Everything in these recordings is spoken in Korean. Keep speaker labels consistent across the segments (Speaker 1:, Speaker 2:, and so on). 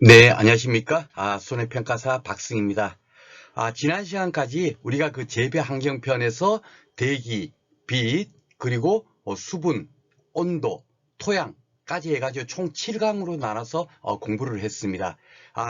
Speaker 1: 네, 안녕하십니까? 손해평가사 박승입니다. 지난 시간까지 우리가 그 재배 환경편에서 대기, 빛, 그리고 수분, 온도, 토양까지 해가지고 총 7강으로 나눠서 공부를 했습니다.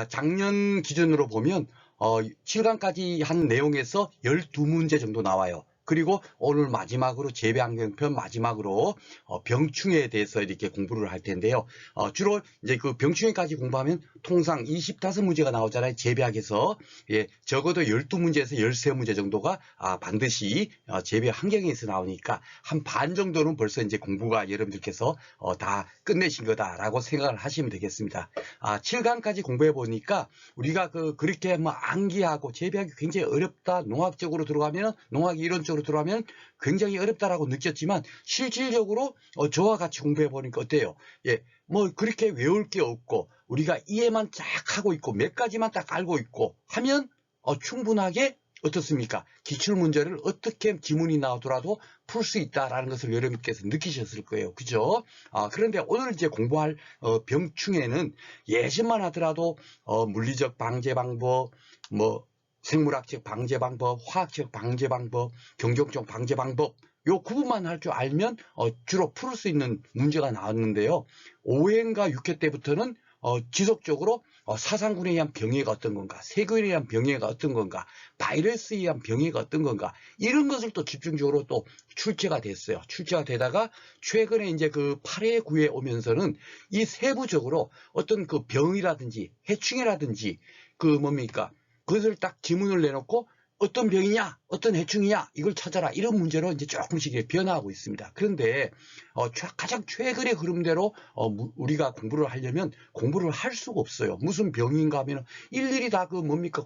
Speaker 1: 작년 기준으로 보면 7강까지 한 내용에서 12문제 정도 나와요. 그리고 오늘 마지막으로 재배 환경편 마지막으로 병충해에 대해서 이렇게 공부를 할 텐데요. 주로 이제 그 병충해까지 공부하면 통상 25문제가 나오잖아요. 재배학에서. 예, 적어도 12문제에서 13문제 정도가 반드시 재배 환경에서 나오니까 한 반 정도는 벌써 이제 공부가 여러분들께서 다 끝내신 거다라고 생각을 하시면 되겠습니다. 7강까지 공부해 보니까 우리가 그렇게 뭐 암기하고 재배하기 굉장히 어렵다. 농학적으로 들어가면 농학 이론적으로 들어가면 굉장히 어렵다라고 느꼈지만 실질적으로 저와 같이 공부해 보니까 어때요? 예, 뭐 그렇게 외울 게 없고 우리가 이해만 쫙 하고 있고 몇 가지만 딱 알고 있고 하면 충분하게 어떻습니까? 기출문제를 어떻게 지문이 나오더라도 풀 수 있다라는 것을 여러분께서 느끼셨을 거예요. 그죠? 그런데 오늘 이제 공부할 병충해는 예전만 하더라도 물리적 방제 방법, 뭐 생물학적 방제 방법, 화학적 방제 방법, 경종적 방제 방법 요 구분만 할 줄 알면 주로 풀 수 있는 문제가 나왔는데요. 5회인가 6회 때부터는 지속적으로 사상군에 의한 병해가 어떤 건가, 세균에 의한 병해가 어떤 건가, 바이러스에 의한 병해가 어떤 건가, 이런 것을 또 집중적으로 또 출제가 됐어요. 출제가 되다가 최근에 이제 그 8회, 9회 오면서는 이 세부적으로 어떤 그 병이라든지 해충이라든지 그 뭡니까? 그것을 딱 지문을 내놓고 어떤 병이냐, 어떤 해충이냐, 이걸 찾아라. 이런 문제로 이제 조금씩 변화하고 있습니다. 그런데 가장 최근의 흐름대로 우리가 공부를 하려면 공부를 할 수가 없어요. 무슨 병인가 하면 일일이 다 그 뭡니까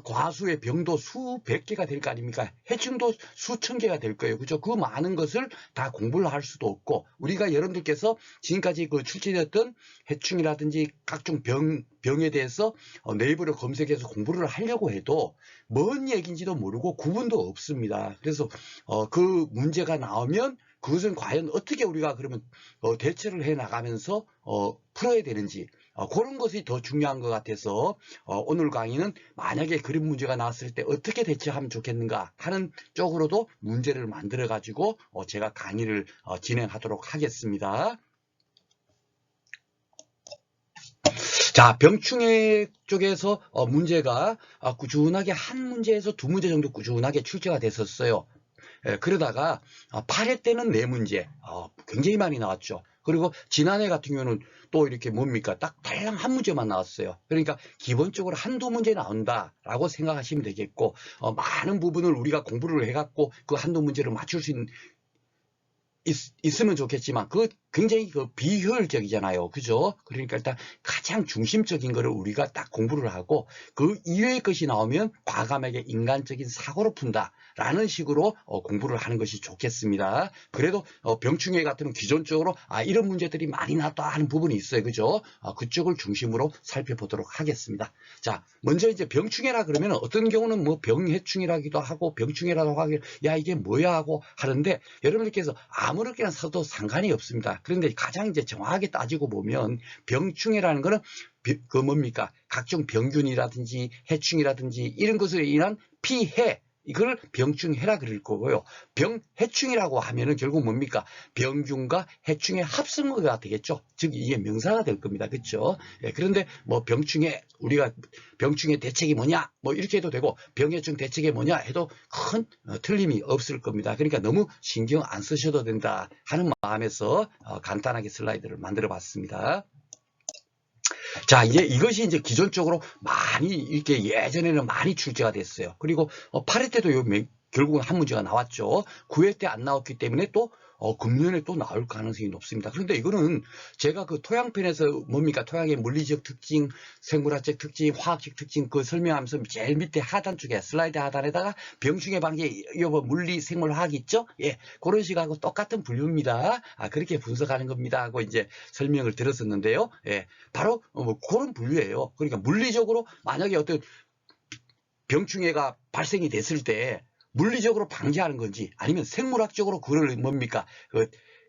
Speaker 1: 과수의 병도 수백 개가 될 거 아닙니까? 해충도 수천 개가 될 거예요. 그죠? 그 많은 것을 다 공부를 할 수도 없고 우리가 여러분들께서 지금까지 그 출제됐던 해충이라든지 각종 병에 대해서 네이버를 검색해서 공부를 하려고 해도 뭔 얘기인지도 모르고 구분도 없습니다. 그래서 그 문제가 나오면 그것은 과연 어떻게 우리가 그러면 대처를 해 나가면서 풀어야 되는지 그런 것이 더 중요한 것 같아서 오늘 강의는 만약에 그런 문제가 나왔을 때 어떻게 대처하면 좋겠는가 하는 쪽으로도 문제를 만들어 가지고 제가 강의를 진행하도록 하겠습니다. 자, 병충해 쪽에서 문제가 꾸준하게 한 문제에서 두 문제 정도 꾸준하게 출제가 됐었어요. 그러다가 8회 때는 4문제 굉장히 많이 나왔죠. 그리고 지난해 같은 경우는 또 이렇게 뭡니까 딱 달랑 한 문제만 나왔어요. 그러니까 기본적으로 한두 문제 나온다라고 생각하시면 되겠고 많은 부분을 우리가 공부를 해갖고 그 한두 문제를 맞출 수 있으면 좋겠지만 그 굉장히 그 비효율적이잖아요. 그죠? 그러니까 일단 가장 중심적인 거를 우리가 딱 공부를 하고 그 이외의 것이 나오면 과감하게 인간적인 사고로 푼다라는 식으로 공부를 하는 것이 좋겠습니다. 그래도 병충해 같은 기존적으로 이런 문제들이 많이 나왔다 하는 부분이 있어요. 그죠? 그쪽을 중심으로 살펴보도록 하겠습니다. 자, 먼저 이제 병충해라 그러면 어떤 경우는 뭐 병해충이라기도 하고 병충해라고 하길 야 이게 뭐야 하고 하는데 여러분들께서 아무렇게나 써도 상관이 없습니다. 그런데 가장 이제 정확하게 따지고 보면 병충해라는 거는 그 뭡니까 각종 병균이라든지 해충이라든지 이런 것으로 인한 피해 이걸 병충해라 그럴 거고요. 병해충이라고 하면은 결국 뭡니까 병균과 해충의 합성어가 되겠죠. 즉 이게 명사가 될 겁니다. 그렇죠? 예, 그런데 뭐 병충해 우리가 병충해 대책이 뭐냐 뭐 이렇게 해도 되고 병해충 대책이 뭐냐 해도 큰 틀림이 없을 겁니다. 그러니까 너무 신경 안 쓰셔도 된다 하는 마음에서 간단하게 슬라이드를 만들어 봤습니다. 자, 이것이 이제 기존적으로 많이 이렇게 예전에는 많이 출제가 됐어요. 그리고 8회 때도 결국은 한 문제가 나왔죠. 9회 때 안 나왔기 때문에 또 금년에 또 나올 가능성이 높습니다. 그런데 이거는 제가 그 토양편에서 뭡니까 토양의 물리적 특징, 생물학적 특징, 화학적 특징 그 설명하면서 제일 밑에 하단 쪽에 슬라이드 하단에다가 병충해 방제 요 물리, 생물, 화학 있죠? 예, 그런 식하고 똑같은 분류입니다. 그렇게 분석하는 겁니다. 하고 이제 설명을 들었었는데요. 예, 바로 뭐 그런 분류예요. 그러니까 물리적으로 만약에 어떤 병충해가 발생이 됐을 때 물리적으로 방지하는 건지 아니면 생물학적으로 그걸 뭡니까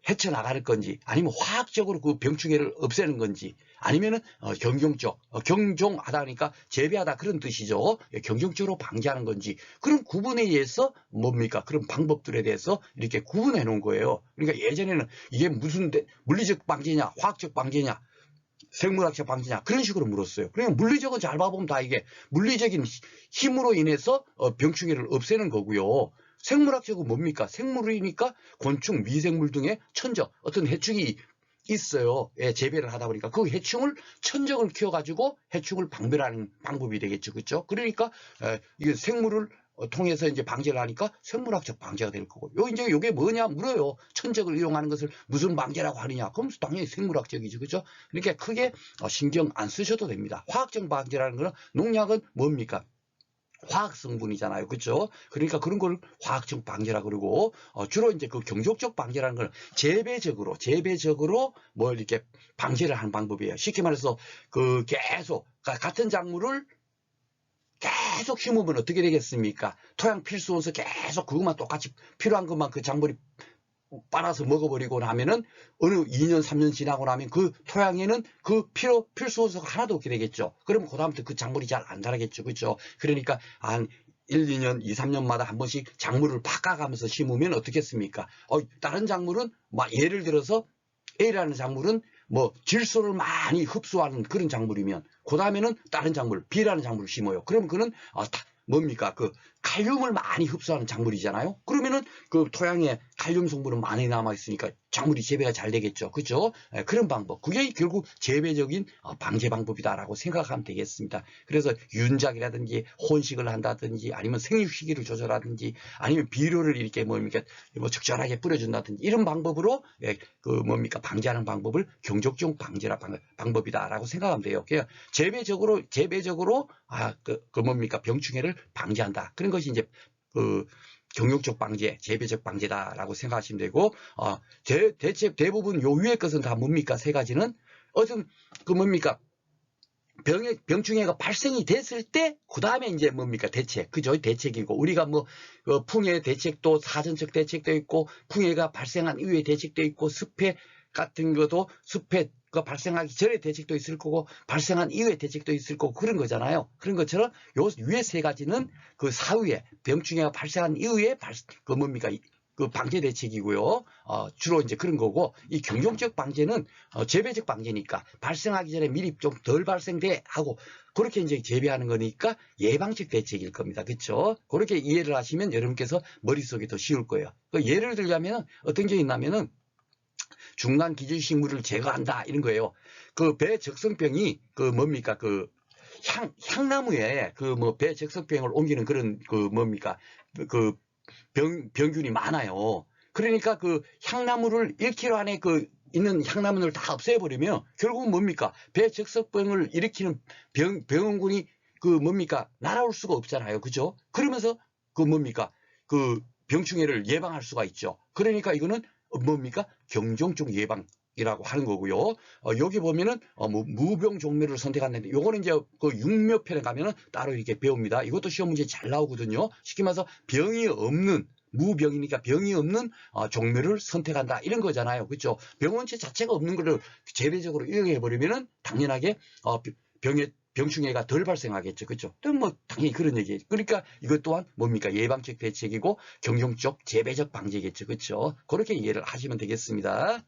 Speaker 1: 헤쳐나갈 건지, 아니면 화학적으로 그 병충해를 없애는 건지, 아니면은 경종적, 경종하다 하니까 재배하다 그런 뜻이죠. 경종적으로 방지하는 건지, 그런 구분에 의해서 뭡니까? 그런 방법들에 대해서 이렇게 구분해 놓은 거예요. 그러니까 예전에는 이게 무슨 물리적 방지냐, 화학적 방지냐, 생물학적 방지냐, 그런 식으로 물었어요. 그러니까 물리적은 잘 봐보면 다 이게 물리적인 힘으로 인해서 병충해를 없애는 거고요. 생물학적은 뭡니까? 생물이니까 곤충, 미생물 등의 천적, 어떤 해충이 있어요. 예, 재배를 하다 보니까 그 해충을, 천적을 키워가지고 해충을 방별하는 방법이 되겠죠. 그렇죠? 그러니까 이게 생물을 통해서 이제 방제를 하니까 생물학적 방제가 될 거고, 이제 요게 뭐냐 물어요. 천적을 이용하는 것을 무슨 방제라고 하느냐? 그럼 당연히 생물학적이죠. 그죠? 그러니까 크게 신경 안 쓰셔도 됩니다. 화학적 방제라는 거는, 농약은 뭡니까? 화학 성분이잖아요. 그렇죠? 그러니까 그런 걸 화학적 방제라 그러고, 주로 이제 그 경족적 방제라는 걸 재배적으로 뭐 이렇게 방제를 하는 방법이에요. 쉽게 말해서 그 계속 같은 작물을 계속 심으면 어떻게 되겠습니까? 토양 필수 원소 계속 그것만 똑같이 필요한 것만 그 작물이 빨아서 먹어버리고 나면은 어느 2년, 3년 지나고 나면 그 토양에는 그 필수 원소가 하나도 없게 되겠죠. 그럼 그다음부터 그 작물이 잘 안 자라겠죠. 그렇죠? 그러니까 한 1, 2년, 2, 3년마다 한 번씩 작물을 바꿔가면서 심으면 어떻겠습니까? 다른 작물은 예를 들어서 A라는 작물은 뭐 질소를 많이 흡수하는 그런 작물이면, 그 다음에는 다른 작물 B라는 작물을 심어요. 그럼 그는 뭡니까? 그 칼륨을 많이 흡수하는 작물이잖아요. 그러면은 그 토양에 칼륨 성분은 많이 남아 있으니까 작물이 재배가 잘 되겠죠. 그죠? 그런 방법. 그게 결국 재배적인 방제 방법이다라고 생각하면 되겠습니다. 그래서 윤작이라든지 혼식을 한다든지, 아니면 생육 시기를 조절하든지, 아니면 비료를 이렇게 뭡니까? 뭐 적절하게 뿌려준다든지, 이런 방법으로 그 뭡니까? 방제하는 방법을 경족적 방제라 방법이다라고 생각하면 돼요. 그냥 재배적으로 그 뭡니까? 병충해를 방지한다. 그런 것이 이제 그 경영적 방제, 재배적 방제다라고 생각하시면 되고, 대부분 요 위의 것은 다 뭡니까? 세 가지는 어떤 그 뭡니까? 병충해가 발생이 됐을 때, 그 다음에 이제 뭡니까? 대책. 그죠? 대책이고, 우리가 뭐, 풍해 대책도, 사전적 대책도 있고, 풍해가 발생한 이후에 대책도 있고, 습해 같은 것도 습해가 발생하기 전에 대책도 있을 거고, 발생한 이후에 대책도 있을 거고, 그런 거잖아요. 그런 것처럼 요 위에 세 가지는 그 사후에, 병충해가 발생한 이후에 그 뭡니까? 그 방제 대책이고요. 주로 이제 그런 거고, 이 경종적 방제는 재배적 방제니까 발생하기 전에 미리 좀 덜 발생돼 하고, 그렇게 이제 재배하는 거니까 예방적 대책일 겁니다. 그렇죠? 그렇게 이해를 하시면 여러분께서 머릿속에 더 쉬울 거예요. 예를 들자면 어떤 게 있냐면은, 중간 기준식물을 제거한다 이런 거예요. 그 배적성병이 그 뭡니까? 그 향나무에 그 뭐 배적성병을 옮기는 그런 그 뭡니까? 그 병균이 많아요. 그러니까 그 향나무를 1km 안에 그 있는 향나무를 다 없애버리면 결국은 뭡니까? 배적성병을 일으키는 병원군이 그 뭡니까? 날아올 수가 없잖아요. 그죠? 그러면서 그 뭡니까? 그 병충해를 예방할 수가 있죠. 그러니까 이거는 뭡니까? 경종적 예방이라고 하는 거고요. 여기 보면은 뭐 무병종묘를 선택하는데, 요거는 이제 그 육묘편에 가면은 따로 이렇게 배웁니다. 이것도 시험 문제 잘 나오거든요. 쉽게 말해서 병이 없는, 무병이니까 병이 없는 종묘를 선택한다 이런 거잖아요. 그렇죠? 병원체 자체가 없는 거를 재배적으로 이용해 버리면은 당연하게 병충해가 덜 발생하겠죠. 그렇죠? 또 뭐 당연히 그런 얘기예요. 그러니까 이것 또한 뭡니까? 예방적 대책이고 경종적 재배적 방제겠죠. 그렇죠? 그렇게 이해를 하시면 되겠습니다.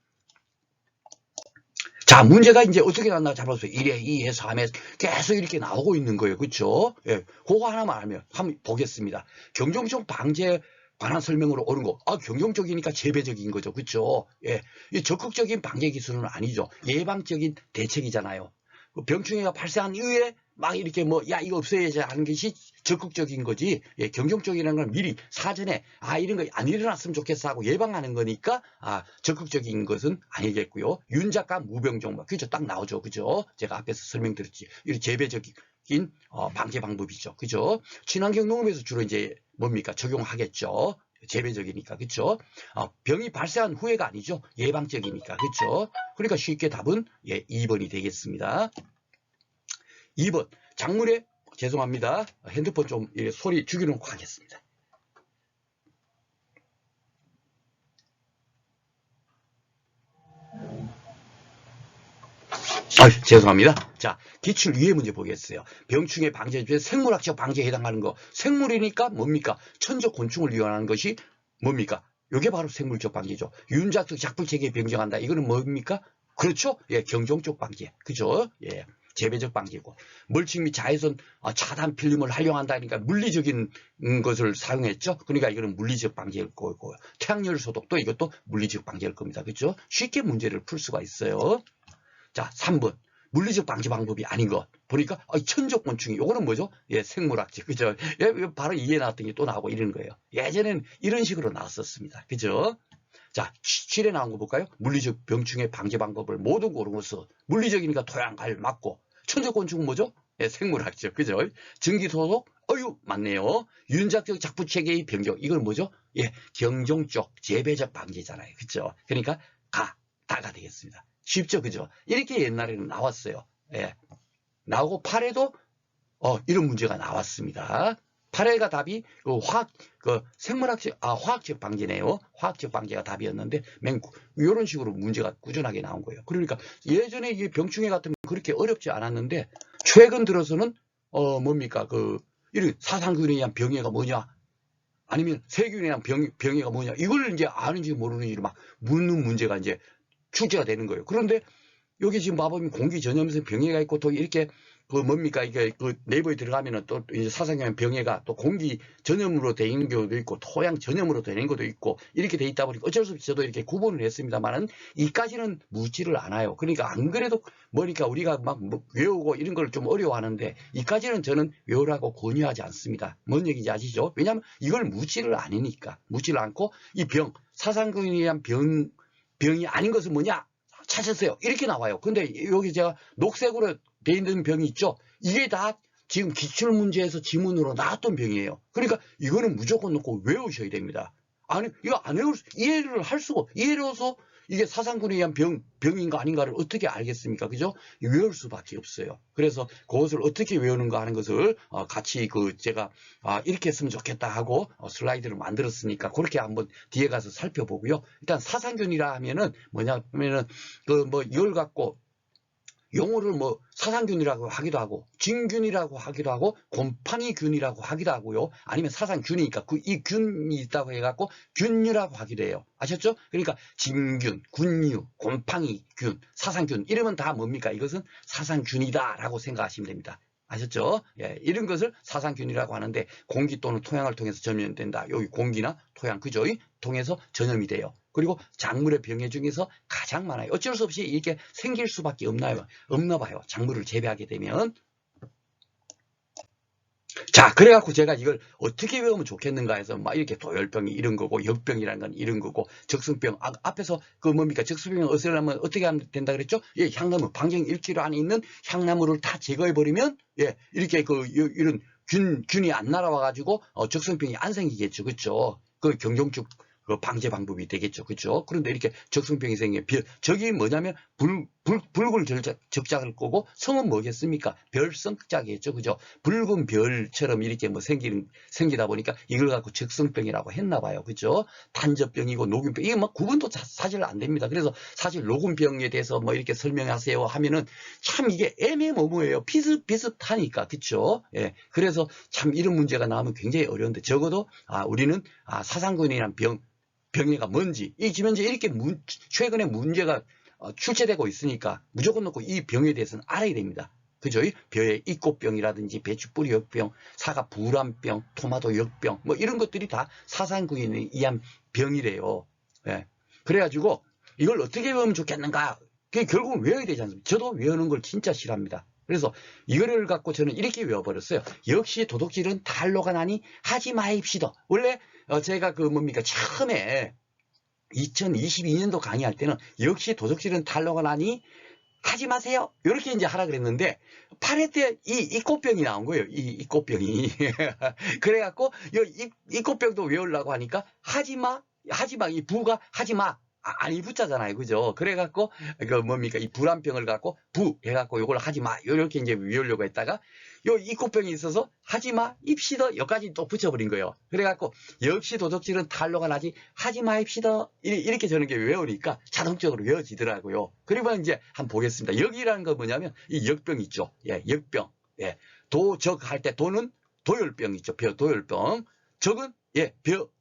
Speaker 1: 자, 문제가 이제 어떻게 나왔나 잡아보세요. 1회, 2회, 3회 계속 이렇게 나오고 있는 거예요. 그렇죠? 예, 그거 하나만 알면 한번 보겠습니다. 경종적 방제 관한 설명으로 옳은 거. 경종적이니까 재배적인 거죠. 그렇죠? 예, 이 적극적인 방제 기술은 아니죠. 예방적인 대책이잖아요. 병충해가 발생한 이후에 막 이렇게 뭐, 야, 이거 없애야지 하는 것이 적극적인 거지. 예, 경종적이라는 건 미리 사전에, 이런 거 안 일어났으면 좋겠어 하고 예방하는 거니까, 적극적인 것은 아니겠고요. 윤작과 무병종막. 그죠? 딱 나오죠. 그죠? 제가 앞에서 설명드렸지. 이 재배적인 방제 방법이죠. 그죠? 친환경 농업에서 주로 이제 뭡니까? 적용하겠죠. 재배적이니까. 그렇죠? 병이 발생한 후에가 아니죠. 예방적이니까. 그렇죠? 그러니까 쉽게 답은 2번이 되겠습니다. 2번. 작물에, 죄송합니다. 핸드폰 좀 소리 죽여놓고 하겠습니다. 죄송합니다. 자, 기출 위의 문제 보겠어요. 병충해 방제 중에 생물학적 방제에 해당하는 거. 생물이니까 뭡니까? 천적 곤충을 이용하는 것이 뭡니까? 이게 바로 생물적 방제죠. 윤작적 작불체계에 변경한다. 이거는 뭡니까? 그렇죠? 예, 경종적 방제. 그죠? 예. 재배적 방제고. 멀칭 및 자외선 차단 필름을 활용한다니까 물리적인 것을 사용했죠. 그러니까 이거는 물리적 방제일 거고. 태양열 소독도 이것도 물리적 방제일 겁니다. 그렇죠? 쉽게 문제를 풀 수가 있어요. 자, 3번. 물리적 방지 방법이 아닌 것. 보니까, 천적곤충이, 요거는 뭐죠? 예, 생물학적. 그죠? 예, 바로 이해 나왔던 게 또 나오고 이런 거예요. 예전에는 이런 식으로 나왔었습니다. 그죠? 자, 7에 나온 거 볼까요? 물리적 병충해 방지 방법을 모두 고르면서, 물리적이니까 토양 갈 맞고, 천적곤충은 뭐죠? 예, 생물학적. 그죠? 증기소독? 맞네요. 윤작적 작부체계의 변경. 이건 뭐죠? 예, 경종적, 재배적 방지잖아요. 그죠? 그러니까, 다가 되겠습니다. 쉽죠, 그죠? 이렇게 옛날에는 나왔어요. 예. 나오고 8회도 이런 문제가 나왔습니다. 8회가 답이 화학적 방제네요. 화학적 방제가 답이었는데 이런 식으로 문제가 꾸준하게 나온 거예요. 그러니까 예전에 이 병충해 같은 건 그렇게 어렵지 않았는데 최근 들어서는 뭡니까 이런 사상균에 의한 병해가 뭐냐? 아니면 세균에 의한 병해가 뭐냐? 이걸 이제 아는지 모르는지 막 묻는 문제가 이제 출제가 되는 거예요. 그런데 여기 지금 봐보면 공기 전염성 병해가 있고 또 이렇게 뭡니까 이게 네이버에 들어가면은 또 이제 사상형 병해가 또 공기 전염으로 되어 있는 경우도 있고 토양 전염으로 되는 것도 있고 이렇게 돼 있다 보니까 어쩔 수 없이 저도 이렇게 구분을 했습니다만은 이까지는 묻지를 않아요. 그러니까 안 그래도 뭐니까 우리가 막 외우고 이런 걸 좀 어려워하는데 이까지는 저는 외우라고 권유하지 않습니다. 뭔 얘기인지 아시죠? 왜냐하면 이걸 묻지를 않으니까 묻지를 않고 이 사상균에 의한 병이 아닌 것은 뭐냐? 찾았어요. 이렇게 나와요. 근데 여기 제가 녹색으로 돼 있는 병이 있죠. 이게 다 지금 기출문제에서 지문으로 나왔던 병이에요. 그러니까 이거는 무조건 놓고 외우셔야 됩니다. 아니, 이거 안 외울 이해를 할 수가, 이해로서 이게 사상군에 의한 병인가 아닌가를 어떻게 알겠습니까? 그죠? 외울 수밖에 없어요. 그래서 그것을 어떻게 외우는가 하는 것을 같이 제가 이렇게 했으면 좋겠다 하고 슬라이드를 만들었으니까 그렇게 한번 뒤에 가서 살펴보고요. 일단 사상균이라 하면은 뭐냐면은 이걸 갖고 용어를 사상균이라고 하기도 하고 진균이라고 하기도 하고 곰팡이균이라고 하기도 하고요. 아니면 사상균이니까 이 균이 있다고 해갖고 균류라고 하기도 해요. 아셨죠? 그러니까 진균, 군류, 곰팡이균, 사상균 이러면 다 뭡니까? 이것은 사상균이다라고 생각하시면 됩니다. 아셨죠? 예, 이런 것을 사상균이라고 하는데 공기 또는 토양을 통해서 전염된다. 여기 공기나 토양 그죠? 통해서 전염이 돼요. 그리고 작물의 병해 중에서 가장 많아요. 어쩔 수 없이 이렇게 생길 수밖에 없나 봐요. 작물을 재배하게 되면. 자, 그래갖고 제가 이걸 어떻게 외우면 좋겠는가 해서 막 이렇게 도열병이 이런 거고 역병이라는 건 이런 거고 적성병 앞에서 뭡니까 적성병을 없애려면 어떻게 하면 된다 그랬죠? 예, 향나무 반경 1km 안에 있는 향나무를 다 제거해 버리면 예, 이렇게 이런 균이 안 날아와 가지고 적성병이 안 생기겠죠. 그렇죠? 그 경종적 방제 방법이 되겠죠. 그렇죠? 그런데 이렇게 적성병이 생기면 저기 뭐냐면 붉은 적작을 꼬고 성은 뭐겠습니까? 별성작이겠죠. 그죠? 붉은 별처럼 이렇게 생기다 보니까 이걸 갖고 적성병이라고 했나 봐요. 그죠? 탄저병이고 녹균병 이게 구분도 사실 안 됩니다. 그래서 사실 녹균병에 대해서 이렇게 설명하세요 하면은 참 이게 애매모호해요. 비슷하니까. 그쵸? 예. 그래서 참 이런 문제가 나오면 굉장히 어려운데 적어도 우리는 사상균이란 병해가 뭔지 지금 현재 이렇게 최근에 문제가 출제되고 있으니까 무조건 놓고 이 병에 대해서는 알아야 됩니다. 그죠? 벼의 이꽃병이라든지 배추뿌리 역병, 사과 불암병, 토마토 역병 이런 것들이 다 사상균에 의한 병이래요. 예. 그래가지고 이걸 어떻게 외우면 좋겠는가? 그게 결국은 외워야 되지 않습니까? 저도 외우는 걸 진짜 싫어합니다. 그래서 이거를 갖고 저는 이렇게 외워버렸어요. 역시 도둑질은 탈로가 나니 하지 마입시다. 원래 제가 처음에 2022년도 강의할 때는 역시 도둑질은 탈로가 나니 하지 마세요. 이렇게 이제 하라 그랬는데 8회 때 이 꽃병이 나온 거예요. 이 꽃병이. 그래갖고 이 꽃병도 외우려고 하니까 하지 마. 이 부가 하지 마. 아니 붙자잖아요. 그죠? 그래갖고, 그 뭡니까, 이 불안병을 갖고, 해갖고 요걸 하지 마. 요렇게 이제 외우려고 했다가, 요 이코병이 있어서 하지 마, 입시더, 여기까지 또 붙여버린 거예요. 그래갖고, 역시 도적질은 탄로가 나지, 하지 마, 입시더. 이렇게 저는 게 외우니까 자동적으로 외워지더라고요. 그러면 이제 한번 보겠습니다. 역이라는 건 뭐냐면, 이 역병 있죠. 예, 역병. 예. 도적 할 때 도는 도열병 있죠. 도열병. 적은, 예,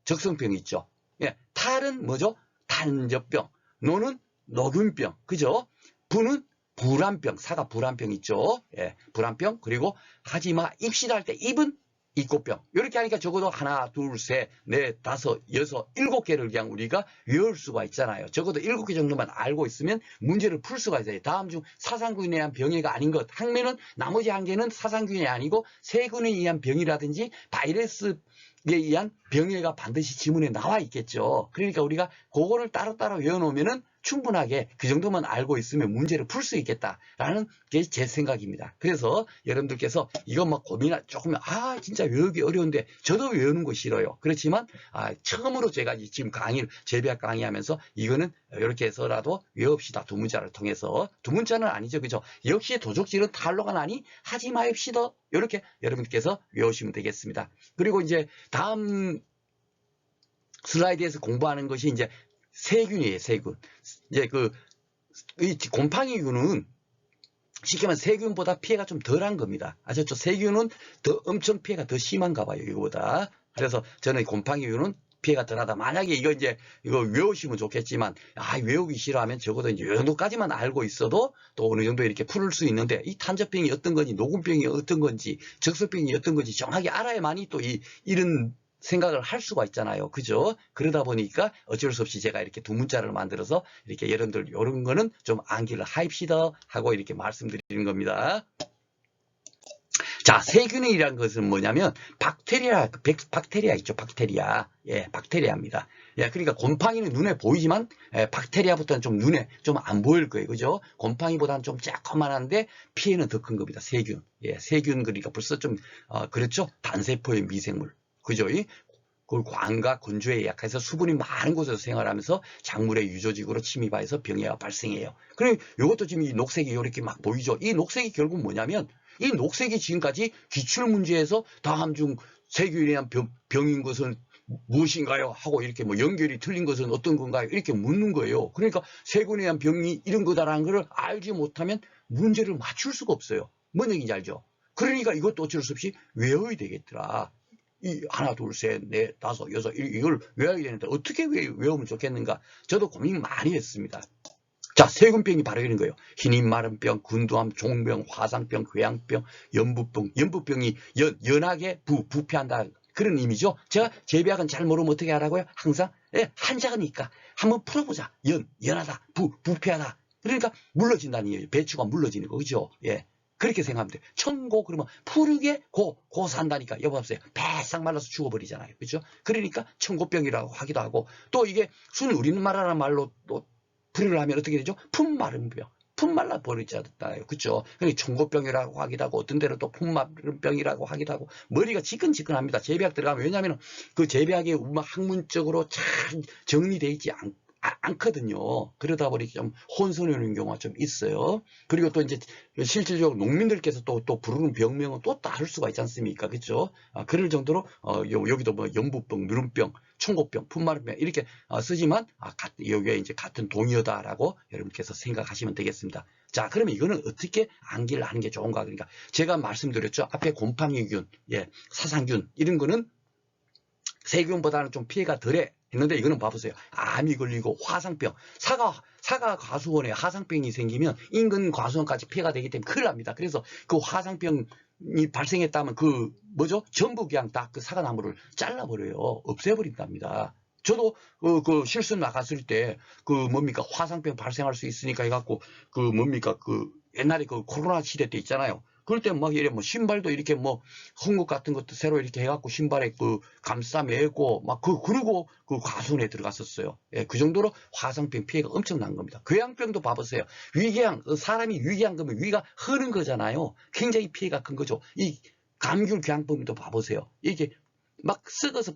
Speaker 1: 적성병 있죠. 예, 탈은 뭐죠? 탄저병, 노는 녹균병, 그죠? 부는 불안병, 사가 불안병 있죠? 예, 불안병. 그리고 하지마, 입시다 할 때 입은 이꽃병. 이렇게 하니까 적어도 하나, 둘, 셋, 넷, 다섯, 여섯, 7개를 그냥 우리가 외울 수가 있잖아요. 적어도 7개 정도만 알고 있으면 문제를 풀 수가 있어요. 다음 중 사상균에 의한 병해가 아닌 것. 항면은 나머지 한 개는 사상균이 아니고 세균에 의한 병이라든지 바이러스에 의한 병해가 반드시 지문에 나와 있겠죠. 그러니까 우리가 그거를 따로따로 외워놓으면은 충분하게 그 정도만 알고 있으면 문제를 풀 수 있겠다라는 게 제 생각입니다. 그래서 여러분들께서 이거 막 조금 진짜 외우기 어려운데 저도 외우는 거 싫어요. 그렇지만 처음으로 제가 지금 강의를 재배학 강의하면서 이거는 이렇게 해서라도 외웁시다. 두 문자를 통해서. 두 문자는 아니죠. 그죠? 역시 도적질은 탈로가 나니 하지 마입시다. 이렇게 여러분께서 외우시면 되겠습니다. 그리고 이제 다음 슬라이드에서 공부하는 것이 이제 세균이에요, 세균. 이제 이 곰팡이균은 쉽게 말하면 세균보다 피해가 좀 덜한 겁니다. 아셨죠? 세균은 엄청 피해가 더 심한가 봐요, 이거보다. 그래서 저는 곰팡이균은 피해가 덜하다. 만약에 이거 외우시면 좋겠지만, 외우기 싫어하면 적어도 이제 요 정도까지만 알고 있어도 또 어느 정도 이렇게 풀을 수 있는데, 이 탄저병이 어떤 건지, 녹균병이 어떤 건지, 적소병이 어떤 건지 정확히 알아야만이 또 이런 생각을 할 수가 있잖아요. 그죠? 그러다 보니까 어쩔 수 없이 제가 이렇게 두 문자를 만들어서 이렇게 여러분들 이런 거는 좀 암기를 하입시다 하고 이렇게 말씀드리는 겁니다. 자, 세균이라는 것은 뭐냐면 박테리아 있죠. 박테리아. 예, 박테리아입니다. 예, 그러니까 곰팡이는 눈에 보이지만 박테리아부터는 좀 눈에 좀 안 보일 거예요. 그죠? 곰팡이보다는 좀 조그만한데 피해는 더 큰 겁니다. 세균. 예, 세균 그러니까 벌써 좀 그렇죠? 단세포의 미생물. 그죠? 그 광과 건조에 약해서 수분이 많은 곳에서 생활하면서 작물의 유조직으로 침입해서 병해가 발생해요. 그럼 이것도 지금 이 녹색이 이렇게 막 보이죠? 이 녹색이 결국 뭐냐면 이 녹색이 지금까지 기출문제에서 다음 중 세균에 의한 병인 것은 무엇인가요? 하고 이렇게 뭐 연결이 틀린 것은 어떤 건가요? 이렇게 묻는 거예요. 그러니까 세균에 의한 병이 이런 거다라는 것을 알지 못하면 문제를 맞출 수가 없어요. 뭔 얘기인지 알죠? 그러니까 이것도 어쩔 수 없이 외워야 되겠더라. 하나, 둘, 셋, 넷, 다섯, 여섯, 이걸 외워야 되는데 어떻게 외우면 좋겠는가? 저도 고민 많이 했습니다. 자, 세균병이 바로 이런 거예요. 흰입 마른병, 군두암, 종병, 화상병, 궤양병, 연부병. 연부병이 연하게 부패한다. 그런 의미죠. 제가 재배학은 잘 모르면 어떻게 하라고요? 항상 한자니까 한번 풀어보자. 연하다, 부패하다. 그러니까 물러진다는 얘기예요. 배추가 물러지는 거, 그죠? 예. 그렇게 생각하면 돼요. 천고 그러면 푸르게 고 산다니까. 여보세요. 배싹 말라서 죽어버리잖아요. 그렇죠? 그러니까 천고병이라고 하기도 하고 또 이게 순 우리나라 말로 또 풀이를 하면 어떻게 되죠? 품마른병. 품말라 버리잖아요. 그렇죠? 그러니까 천고병이라고 하기도 하고 어떤 데는 또 품마른병이라고 하기도 하고 머리가 지끈지끈합니다. 재배학 들어가면 왜냐하면 그 재배학이 학문적으로 잘 정리되어 있지 않거든요. 그러다 보니 좀 혼선이 오는 경우가 좀 있어요. 그리고 또 이제 실질적으로 농민들께서 또 부르는 병명은 또 다를 수가 있지 않습니까? 그렇죠? 그럴 정도로 여기도 뭐 연부병, 누름병, 청고병, 품마른병 이렇게 쓰지만 여기에 이제 같은 동의어다라고 여러분께서 생각하시면 되겠습니다. 자, 그러면 이거는 어떻게 암기를 하는 게 좋은가? 그러니까 제가 말씀드렸죠. 앞에 곰팡이균, 사상균 이런 거는 세균보다는 좀 피해가 덜해. 했는데 이거는 봐보세요. 암이 걸리고 화상병, 사과 과수원에 화상병이 생기면 인근 과수원까지 피해가 되기 때문에 큰일 납니다. 그래서 그 화상병이 발생했다면 전부 그냥 다 그 사과나무를 잘라버려요. 없애버린답니다. 저도 그 실습 나갔을 때 화상병 발생할 수 있으니까 해갖고 옛날에 그 코로나 시대 때 있잖아요. 그럴 때 막 이래 신발도 이렇게 헝겊 같은 것도 새로 이렇게 해갖고 신발에 감싸 매고 그러고 과수원에 들어갔었어요. 예, 그 정도로 화상병 피해가 엄청난 겁니다. 궤양병도 봐보세요. 위궤양, 사람이 위궤양 그러면 위가 흐는 거잖아요. 굉장히 피해가 큰 거죠. 이 감귤 궤양병도 봐보세요. 이게 막 썩어서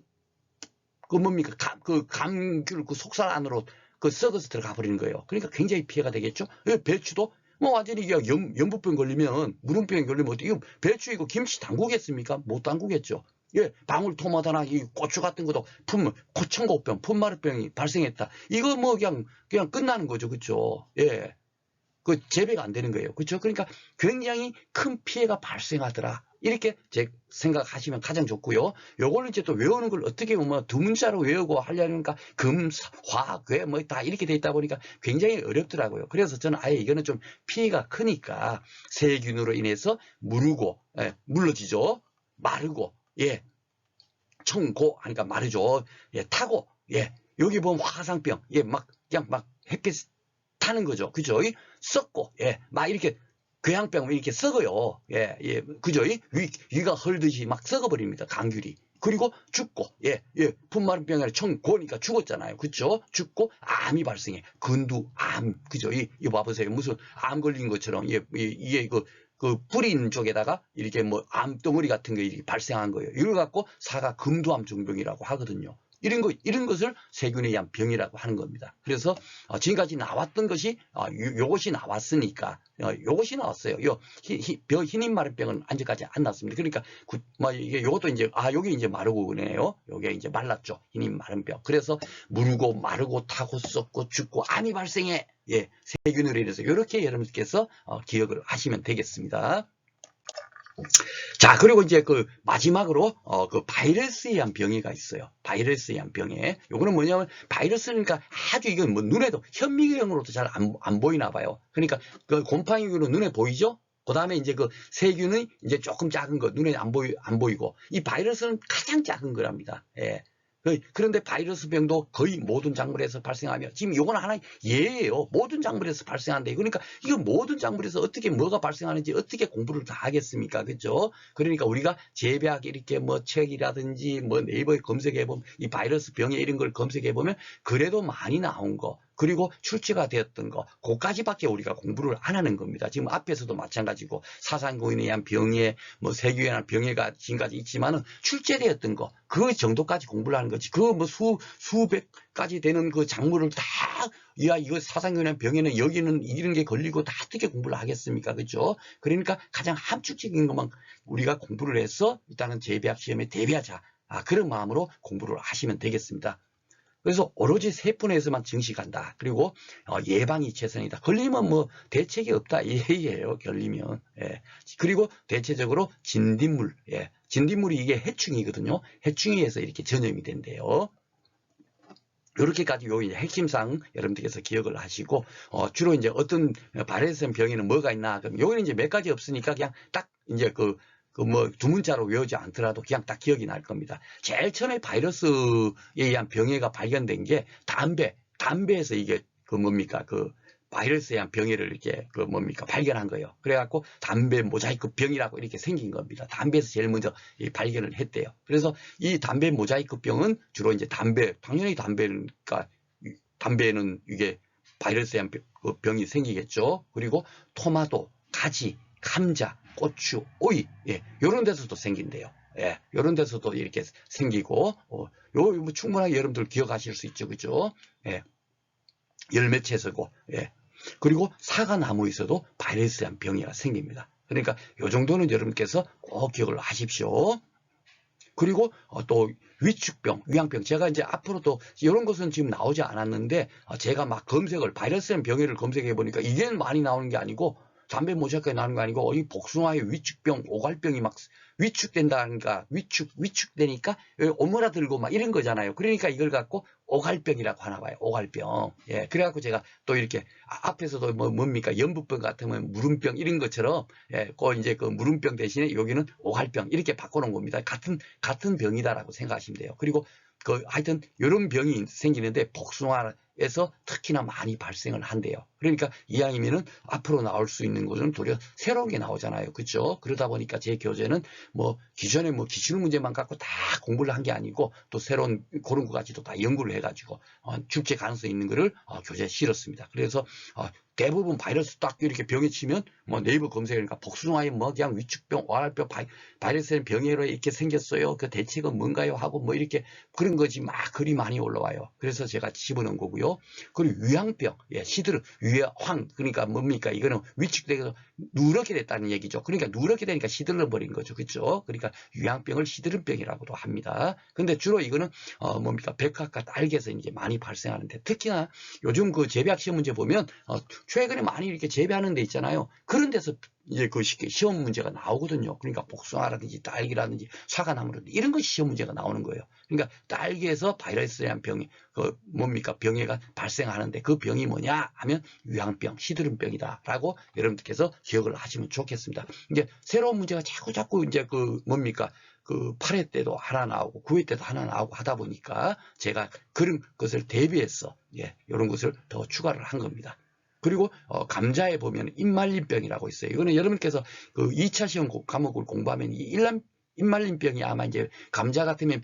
Speaker 1: 감귤 속살 안으로 그 썩어서 들어가 버리는 거예요. 그러니까 굉장히 피해가 되겠죠. 배추도 뭐 완전히 이게 연부병 걸리면, 무름병 걸리면 어떻게, 이거 배추 이거 김치 담그겠습니까? 못 담그겠죠. 예, 방울토마토나 이 고추 같은 것도 청고병, 품마르병이 발생했다. 이거 뭐 그냥 끝나는 거죠. 그쵸? 예. 그 재배가 안 되는 거예요. 그렇죠? 그러니까 굉장히 큰 피해가 발생하더라. 이렇게 생각하시면 가장 좋고요. 요걸 이제 또 외우는 걸 어떻게 보면 두 문자로 외우고 하려니까 금, 화, 괴 뭐 다 이렇게 돼 있다 보니까 굉장히 어렵더라고요. 그래서 저는 아예 이거는 좀 피해가 크니까 세균으로 인해서 무르고, 예, 물러지죠. 마르고, 예, 청고 하니까 마르죠. 예, 타고, 예, 여기 보면 화상병, 예, 그냥 막 햇빛 타는 거죠. 그죠? 썩고, 예, 막 이렇게 궤양병 이렇게 썩어요. 예, 예, 그죠? 위가 헐듯이 막 썩어버립니다. 감귤이. 그리고 죽고, 예, 예, 품마른병이 아니라 청고니까 죽었잖아요. 그죠? 죽고 암이 발생해. 근두, 암, 그죠? 이거 봐보세요. 무슨 암 걸린 것처럼, 예, 이게 그 뿌리 있는 쪽에다가 이렇게 뭐 암덩어리 같은 게 이렇게 발생한 거예요. 이걸 갖고 사가 금두암 증병이라고 하거든요. 이런 것을 세균에 의한 병이라고 하는 겁니다. 그래서 지금까지 나왔던 것이 요것이 나왔으니까 요것이 나왔어요. 흰입 마른병은 아직까지 안 나왔습니다. 그러니까 이게 요것도 이제 요게 이제 마르고 그네요. 요게 이제 말랐죠. 흰입 마른병. 그래서 무르고 마르고 타고 썩고 죽고 암이 발생해. 예, 세균으로 인해서 이렇게 여러분께서 기억을 하시면 되겠습니다. 자, 그리고 이제 그 마지막으로 그 바이러스에 의한 병해가 있어요. 바이러스에 의한 병해. 요거는 뭐냐면 바이러스니까 아주 이건 뭐 눈에도 현미경으로도 잘 안 보이나 봐요. 그러니까 그 곰팡이균은 눈에 보이죠? 그 다음에 이제 그 세균은 이제 조금 작은 거 눈에 안 보이고 이 바이러스는 가장 작은 거랍니다. 예. 그런데 바이러스 병도 거의 모든 작물에서 발생하며 지금 이건 하나의 예예요. 모든 작물에서 발생한대. 그러니까 이거 모든 작물에서 어떻게 뭐가 발생하는지 어떻게 공부를 다 하겠습니까? 그죠? 그러니까 우리가 재배하기 이렇게 뭐 책이라든지 뭐 네이버에 검색해 보면 이 바이러스 병에 이런 걸 검색해 보면 그래도 많이 나온 거 그리고 출제가 되었던 거 그까지밖에 우리가 공부를 안 하는 겁니다. 지금 앞에서도 마찬가지고 사상구인에 의한 병해 뭐 세균에 의한 병해가 지금까지 있지만은 출제되었던 거 그 정도까지 공부를 하는 거지. 그 뭐 수백 가지 되는 그 작물을 다 이거 사상구인에 의한 병해는 여기는 이런 게 걸리고 다 어떻게 공부를 하겠습니까? 그죠? 그러니까 가장 함축적인 것만 우리가 공부를 해서 일단은 재배합 시험에 대비하자. 그런 마음으로 공부를 하시면 되겠습니다. 그래서 오로지 세포내에서만 증식한다. 그리고 예방이 최선이다. 걸리면 뭐 대책이 없다. 이해예요. 걸리면. 예. 그리고 대체적으로 진딧물. 예. 진딧물이 이게 해충이거든요. 해충이에서 이렇게 전염이 된대요. 이렇게까지 요 핵심상 여러분들께서 기억을 하시고 주로 이제 어떤 바이러스 병에는 뭐가 있나 그럼 여기는 이제 몇 가지 없으니까 그냥 딱 이제 그 뭐 두 문자로 외우지 않더라도 그냥 딱 기억이 날 겁니다. 제일 처음에 바이러스에 의한 병해가 발견된 게 담배에서 이게 그 뭡니까 그 바이러스에 의한 병해를 이렇게 그 뭡니까 발견한 거예요. 그래갖고 담배 모자이크 병이라고 이렇게 생긴 겁니다. 담배에서 제일 먼저 발견을 했대요. 그래서 이 담배 모자이크 병은 주로 이제 당연히 담배는 이게 바이러스에 의한 병이 생기겠죠. 그리고 토마토, 가지, 감자, 고추, 오이, 예, 요런 데서도 생긴대요. 예, 요런 데서도 이렇게 생기고, 뭐 충분하게 여러분들 기억하실 수 있죠. 그죠? 예, 열매채소고, 예. 그리고 사과나무에서도 바이러스한 병이가 생깁니다. 그러니까 요 정도는 여러분께서 꼭 기억을 하십시오. 그리고 또 위축병, 위양병. 제가 이제 앞으로 또 이런 것은 지금 나오지 않았는데 제가 막 바이러스한 병해를 검색해 보니까 이게 많이 나오는 게 아니고 담배 모자까지 나오는 거 아니고 이 복숭아의 위축병, 오갈병이 막 위축된다니까 위축되니까 오므라들고 막 이런 거잖아요. 그러니까 이걸 갖고 오갈병이라고 하나 봐요. 오갈병. 예, 그래갖고 제가 또 이렇게 앞에서도 뭡니까 연부병 같으면 무름병 이런 것처럼 예, 이제 그 무름병 대신에 여기는 오갈병 이렇게 바꿔놓은 겁니다. 같은 병이다라고 생각하시면 돼요. 그리고 하여튼 이런 병이 생기는데 복숭아에서 특히나 많이 발생을 한대요. 그러니까 이왕이면은 앞으로 나올 수 있는 것은 도리어 새로운 게 나오잖아요. 그렇죠? 그러다 보니까 제 교재는 뭐 기존에 뭐 기출 문제만 갖고 다 공부를 한 게 아니고 또 새로운 그런 거 가지고 다 연구를 해가지고 출제 가능성이 있는 거를 교재에 실었습니다. 그래서 대부분 바이러스 딱 이렇게 병에 치면 뭐 네이버 검색하니까 복숭아에 뭐 그냥 위축병, 오할병, 바이러스는 병해로 이렇게 생겼어요. 그 대책은 뭔가요? 하고 뭐 이렇게 그런 거지 막 글이 많이 올라와요. 그래서 제가 집어넣은 거고요. 있고요. 그리고 유황병, 예, 시드름, 유황, 그러니까 뭡니까? 이거는 위축돼서 누렇게 됐다는 얘기죠. 그러니까 누렇게 되니까 시들러 버린 거죠. 그렇죠? 그러니까 유황병을 시드름병이라고도 합니다. 근데 주로 이거는 뭡니까? 백합과 딸기에서 이제 많이 발생하는데, 특히나 요즘 그 재배학 시험 문제 보면 최근에 많이 이렇게 재배하는 데 있잖아요. 그런 데서 이제 그 시험 문제가 나오거든요. 그러니까 복숭아라든지 딸기라든지 사과나무라든지 이런 것이 시험 문제가 나오는 거예요. 그러니까 딸기에서 바이러스에 병이 그 뭡니까? 병해가 발생하는데 그 병이 뭐냐 하면 유황병, 시드름병이다라고 여러분들께서 기억을 하시면 좋겠습니다. 이제 새로운 문제가 자꾸 이제 그 뭡니까? 그 8회 때도 하나 나오고 9회 때도 하나 나오고 하다 보니까 제가 그런 것을 대비해서 이런 것을 더 추가를 한 겁니다. 그리고 감자에 보면 잎말림병이라고 있어요. 이거는 여러분께서 그 2차 시험 과목을 공부하면 잎말림병이 아마 이제 감자 같으면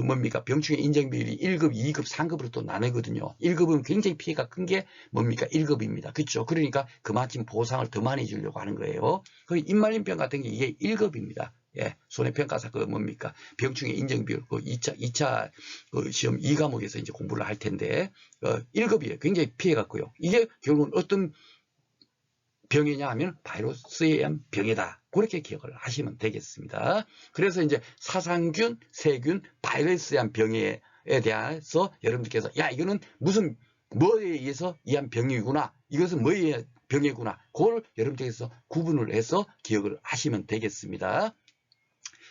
Speaker 1: 뭡니까? 병충해 인정 비율이 1급, 2급, 3급으로 또 나누거든요. 1급은 굉장히 피해가 큰 게 뭡니까? 1급입니다. 그렇죠? 그러니까 그만큼 보상을 더 많이 주려고 하는 거예요. 그 잎말림병 같은 게 이게 1급입니다. 예, 손해평가사 그 뭡니까? 병충해 인정 비율 그 2차 그 시험 2과목에서 이제 공부를 할 텐데 1급이에요. 굉장히 피해갔고요. 이게 결국은 어떤 병이냐 하면 바이러스에 의한 병이다. 그렇게 기억을 하시면 되겠습니다. 그래서 이제 사상균, 세균, 바이러스에 의한 병에 대해서 여러분들께서 야 이거는 무슨 뭐에 의해서 이한 병이구나. 이것은 뭐에 의한 병이구나. 그걸 여러분들께서 구분을 해서 기억을 하시면 되겠습니다.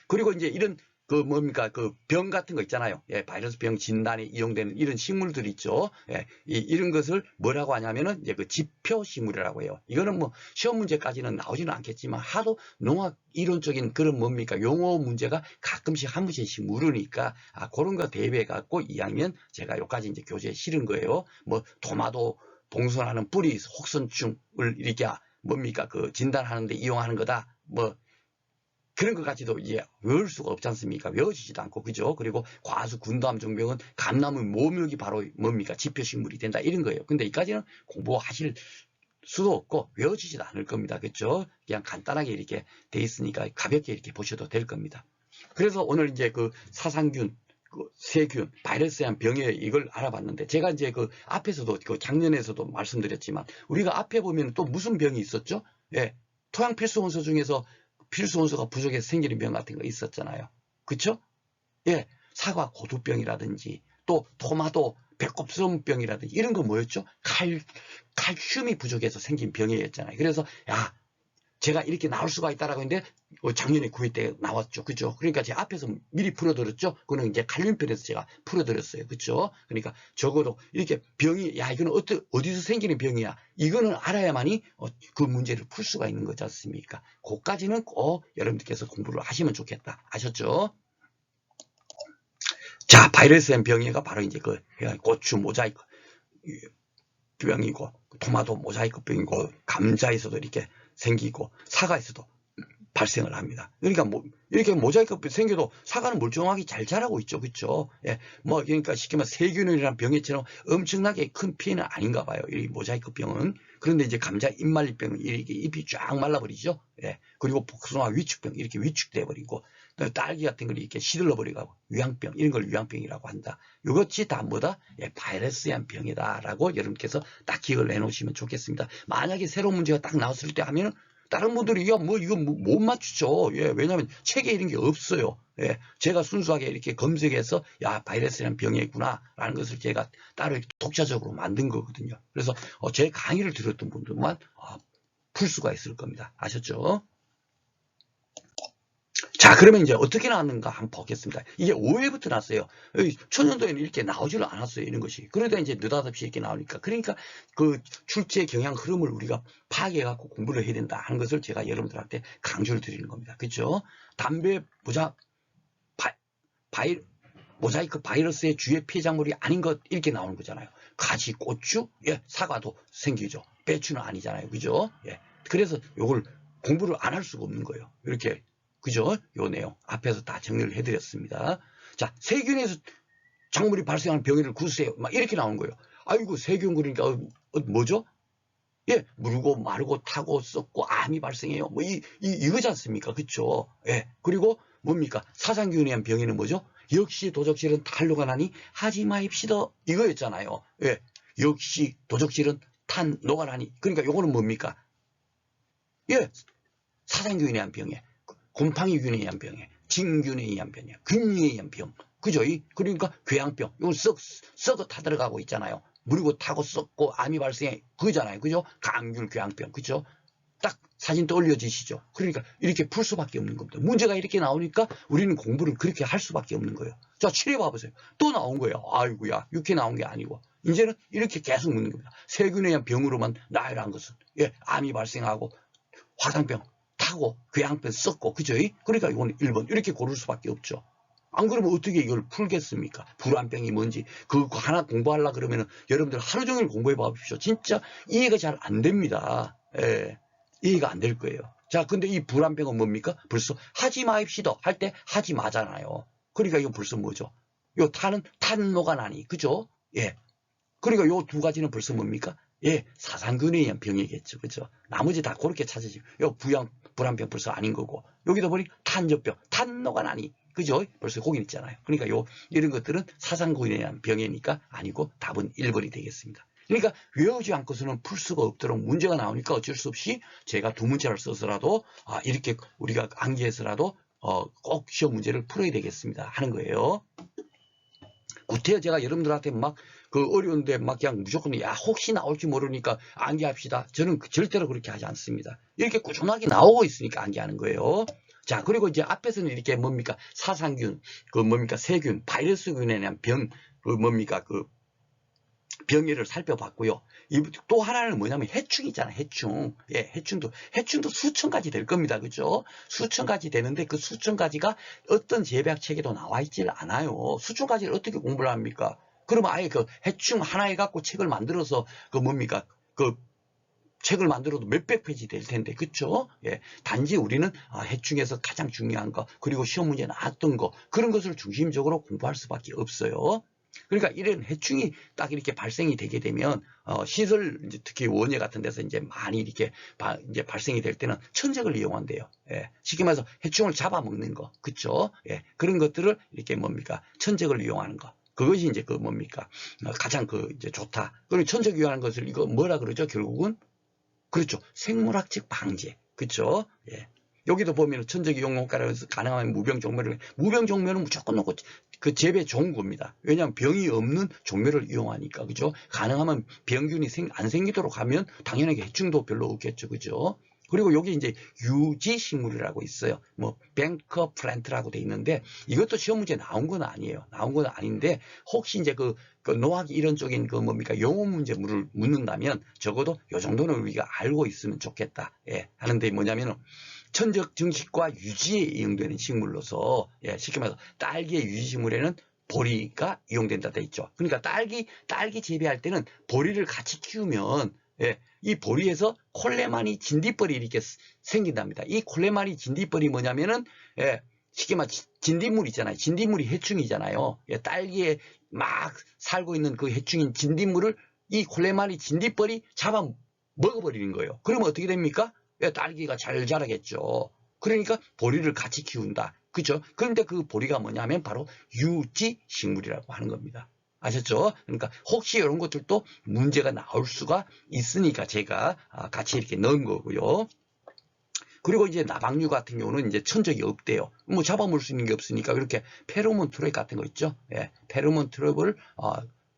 Speaker 1: 그리고 이제 이런 그 뭡니까 그 병 같은 거 있잖아요. 예, 바이러스 병 진단에 이용되는 이런 식물들 있죠. 예, 이런 것을 뭐라고 하냐면은 이제 그 지표 식물이라고 해요. 이거는 뭐 시험 문제까지는 나오지는 않겠지만 하도 농학 이론적인 그런 뭡니까 용어 문제가 가끔씩 한 번씩 물으니까 그런 거 대비해 갖고 2학년 제가 여기까지 이제 교재에 실은 거예요. 뭐 토마토 봉선하는 뿌리 혹선충을 이렇게 뭡니까 그 진단하는데 이용하는 거다. 뭐 그런 것까지도 이제 외울 수가 없지 않습니까? 외워지지도 않고, 그죠? 그리고 과수 군담 종병은 감나무 모묘기 바로 뭡니까? 지표식물이 된다. 이런 거예요. 근데 이까지는 공부하실 수도 없고, 외워지지도 않을 겁니다. 그죠? 그냥 간단하게 이렇게 돼 있으니까 가볍게 이렇게 보셔도 될 겁니다. 그래서 오늘 이제 그 사상균, 그 세균, 바이러스에 의한 병에 이걸 알아봤는데, 제가 이제 그 앞에서도, 그 작년에서도 말씀드렸지만, 우리가 앞에 보면 또 무슨 병이 있었죠? 예. 토양 필수 원소 중에서 필수 원소가 부족해서 생기는 병 같은 거 있었잖아요. 그쵸? 예, 사과 고두병이라든지 또 토마토 배꼽성병이라든지 이런 거 뭐였죠? 칼슘이 부족해서 생긴 병이었잖아요. 그래서 야 제가 이렇게 나올 수가 있다라고 했는데 작년에 9회 때 나왔죠. 그죠? 그러니까 제가 앞에서 미리 풀어드렸죠. 그거는 이제 칼륨편에서 제가 풀어드렸어요. 그죠? 그러니까 적어도 이렇게 병이 야 이거는 어디서 생기는 병이야. 이거는 알아야만이 그 문제를 풀 수가 있는 거지 않습니까? 그까지는 꼭 여러분들께서 공부를 하시면 좋겠다. 아셨죠? 자, 바이러스엔 병이가 바로 이제 그 고추 모자이크 병이고 토마토 모자이크 병이고 감자에서도 이렇게 생기고 사과에서도 발생을 합니다. 그러니까 뭐 이렇게 모자이크 생겨도 사과는 멀쩡하게 잘 자라고 있죠. 그렇죠? 예. 뭐 그러니까 쉽게 말해 세균이라는 병에처럼 엄청나게 큰 피해는 아닌가 봐요. 이 모자이크 병은. 그런데 이제 감자 잎말리병은 이렇게 잎이 쫙 말라버리죠. 예. 그리고 복숭아 위축병 이렇게 위축돼 버리고 딸기 같은 걸 이렇게 시들러 버리고 위황병 이런 걸 위황병이라고 한다. 이것이 다 뭐다? 예, 바이러스에 의한 병이다라고 여러분께서 딱 기억을 해놓으시면 좋겠습니다. 만약에 새로운 문제가 딱 나왔을 때 하면 다른 분들이 야 뭐 이거 못 맞추죠. 예, 왜냐하면 책에 이런 게 없어요. 예, 제가 순수하게 이렇게 검색해서 야 바이러스라는 병이 있구나라는 것을 제가 따로 독자적으로 만든 거거든요. 그래서 제 강의를 들었던 분들만 풀 수가 있을 겁니다. 아셨죠? 자, 그러면 이제 어떻게 나왔는가 한번 보겠습니다. 이게 5회부터 났어요. 초년도에는 이렇게 나오지를 않았어요. 이런 것이. 그러다 이제 느닷없이 이렇게 나오니까. 그러니까 그 출제 경향 흐름을 우리가 파악해갖고 공부를 해야 된다 하는 것을 제가 여러분들한테 강조를 드리는 겁니다. 그렇죠? 담배 모자이크 바이러스의 주요 피해작물이 아닌 것 이렇게 나오는 거잖아요. 가지, 고추, 예, 사과도 생기죠. 배추는 아니잖아요. 그죠? 예. 그래서 요걸 공부를 안 할 수가 없는 거예요. 이렇게 그죠? 요 내용 앞에서 다 정리를 해드렸습니다. 자, 세균에서 작물이 발생하는 병해를 구수해요. 막 이렇게 나오는 거예요. 아이고 세균 그러니까 뭐죠? 예, 물고 마르고 타고 썩고 암이 발생해요. 뭐 이거지 않습니까? 그쵸? 예. 그리고 뭡니까? 사상균에 의한 병에는 뭐죠? 역시 도적질은 탄노가 나니 하지 마입시다. 이거였잖아요. 예. 역시 도적질은 탄노가 나니. 그러니까 요거는 뭡니까? 예. 사상균에 의한 병에, 곰팡이균에 의한 병에, 진균에 의한 병에, 균에 의한 병. 그죠? 그러니까 궤양병. 이건 썩어 타 들어가고 있잖아요. 물이고 타고 썩고 암이 발생해. 그거잖아요. 그죠? 감귤 궤양병. 그죠? 딱 사진 떠올려지시죠? 그러니까 이렇게 풀 수밖에 없는 겁니다. 문제가 이렇게 나오니까 우리는 공부를 그렇게 할 수밖에 없는 거예요. 자, 칠해 봐보세요. 또 나온 거예요. 아이고야, 이렇게 나온 게 아니고. 이제는 이렇게 계속 묻는 겁니다. 세균에 의한 병으로만 나열한 것은, 예, 암이 발생하고, 화상병, 타고, 궤양병 썩고, 그죠? 그러니까 이건 1번. 이렇게 고를 수밖에 없죠. 안 그러면 어떻게 이걸 풀겠습니까? 불안병이 뭔지 그거 하나 공부하려 그러면 여러분들 하루 종일 공부해 봐십시오. 진짜 이해가 잘 안 됩니다. 예, 이해가 안 될 거예요. 자, 근데 이 불안병은 뭡니까? 벌써 하지 마입시다 할 때 하지 마잖아요. 그러니까 이거 벌써 뭐죠? 요 탄은 탄노가 나니, 그죠? 예. 그러니까 요 두 가지는 벌써 뭡니까? 예, 사상균에 의한 병이겠죠. 그죠? 나머지 다 그렇게 찾으시고, 요 불안병 벌써 아닌 거고, 여기도 보니 탄저병, 탄노가 나니. 그죠? 벌써 거기 있잖아요. 그러니까 이런 것들은 사상균에 의한 병이니까 아니고 답은 1번이 되겠습니다. 그러니까 외우지 않고서는 풀 수가 없도록 문제가 나오니까 어쩔 수 없이 제가 두 문자를 써서라도 이렇게 우리가 암기해서라도 꼭 시험 문제를 풀어야 되겠습니다 하는 거예요. 구태여 제가 여러분들한테 막 그 어려운데 막 그냥 무조건 야 혹시 나올지 모르니까 암기합시다. 저는 절대로 그렇게 하지 않습니다. 이렇게 꾸준하게 나오고 있으니까 암기하는 거예요. 자, 그리고 이제 앞에서는 이렇게 뭡니까? 사상균, 그 뭡니까? 세균, 바이러스균에 대한 병, 그 뭡니까? 그 병해를 살펴봤고요. 또 하나는 뭐냐면 해충이잖아요. 해충. 예, 해충도 수천 가지 될 겁니다. 그죠? 수천 가지 되는데 그 수천 가지가 어떤 재배학 책에도 나와 있질 않아요. 수천 가지를 어떻게 공부를 합니까? 그러면 아예 그 해충 하나에 갖고 책을 만들어서 그 뭡니까? 그 책을 만들어도 몇백 페이지 될 텐데, 그쵸? 예. 단지 우리는 해충에서 가장 중요한 거, 그리고 시험 문제 나왔던 거, 그런 것을 중심적으로 공부할 수밖에 없어요. 그러니까 이런 해충이 딱 이렇게 발생이 되게 되면, 시설, 이제 특히 원예 같은 데서 이제 많이 이렇게 이제 발생이 될 때는 천적을 이용한대요. 예. 쉽게 말해서 해충을 잡아먹는 거, 그쵸? 예. 그런 것들을 이렇게 뭡니까? 천적을 이용하는 거. 그것이 이제 그 뭡니까? 가장 이제 좋다. 그리고 천적 이용하는 것을 이거 뭐라 그러죠? 결국은? 그렇죠. 생물학적 방제. 그렇죠. 예. 여기도 보면 천적이 용어가라고 해서 가능하면 무병종묘는 무조건 놓고 그 재배 좋은 겁니다. 왜냐하면 병이 없는 종묘를 이용하니까. 그죠? 가능하면 병균이 안 생기도록 하면 당연하게 해충도 별로 없겠죠. 그죠? 그리고 여기 이제 유지식물이라고 있어요. 뭐 뱅커 플랜트라고 돼 있는데 이것도 시험 문제 나온 건 아니에요. 나온 건 아닌데 혹시 이제 그 노학 이런 쪽인 그 뭡니까 용어 문제물을 묻는다면 적어도 요 정도는 우리가 알고 있으면 좋겠다. 예, 하는데 뭐냐면은 천적 증식과 유지에 이용되는 식물로서 예, 쉽게 말해서 딸기의 유지식물에는 보리가 이용된다 돼 있죠. 그러니까 딸기 재배할 때는 보리를 같이 키우면 예, 이 보리에서 콜레마니 진딧벌이 이렇게 생긴답니다. 이 콜레마니 진딧벌이 뭐냐면은 예, 쉽게 말해 진딧물 있잖아요. 진딧물이 해충이잖아요. 예, 딸기에 막 살고 있는 그 해충인 진딧물을 이 콜레마니 진딧벌이 잡아 먹어버리는 거예요. 그러면 어떻게 됩니까? 예, 딸기가 잘 자라겠죠. 그러니까 보리를 같이 키운다. 그죠? 그런데 그 보리가 뭐냐면 바로 유지식물이라고 하는 겁니다. 아셨죠? 그러니까 혹시 이런 것들도 문제가 나올 수가 있으니까 제가 같이 이렇게 넣은 거고요. 그리고 이제 나방류 같은 경우는 이제 천적이 없대요. 뭐 잡아먹을 수 있는 게 없으니까 이렇게 페로몬 트랩 같은 거 있죠? 예, 페로몬 트랩을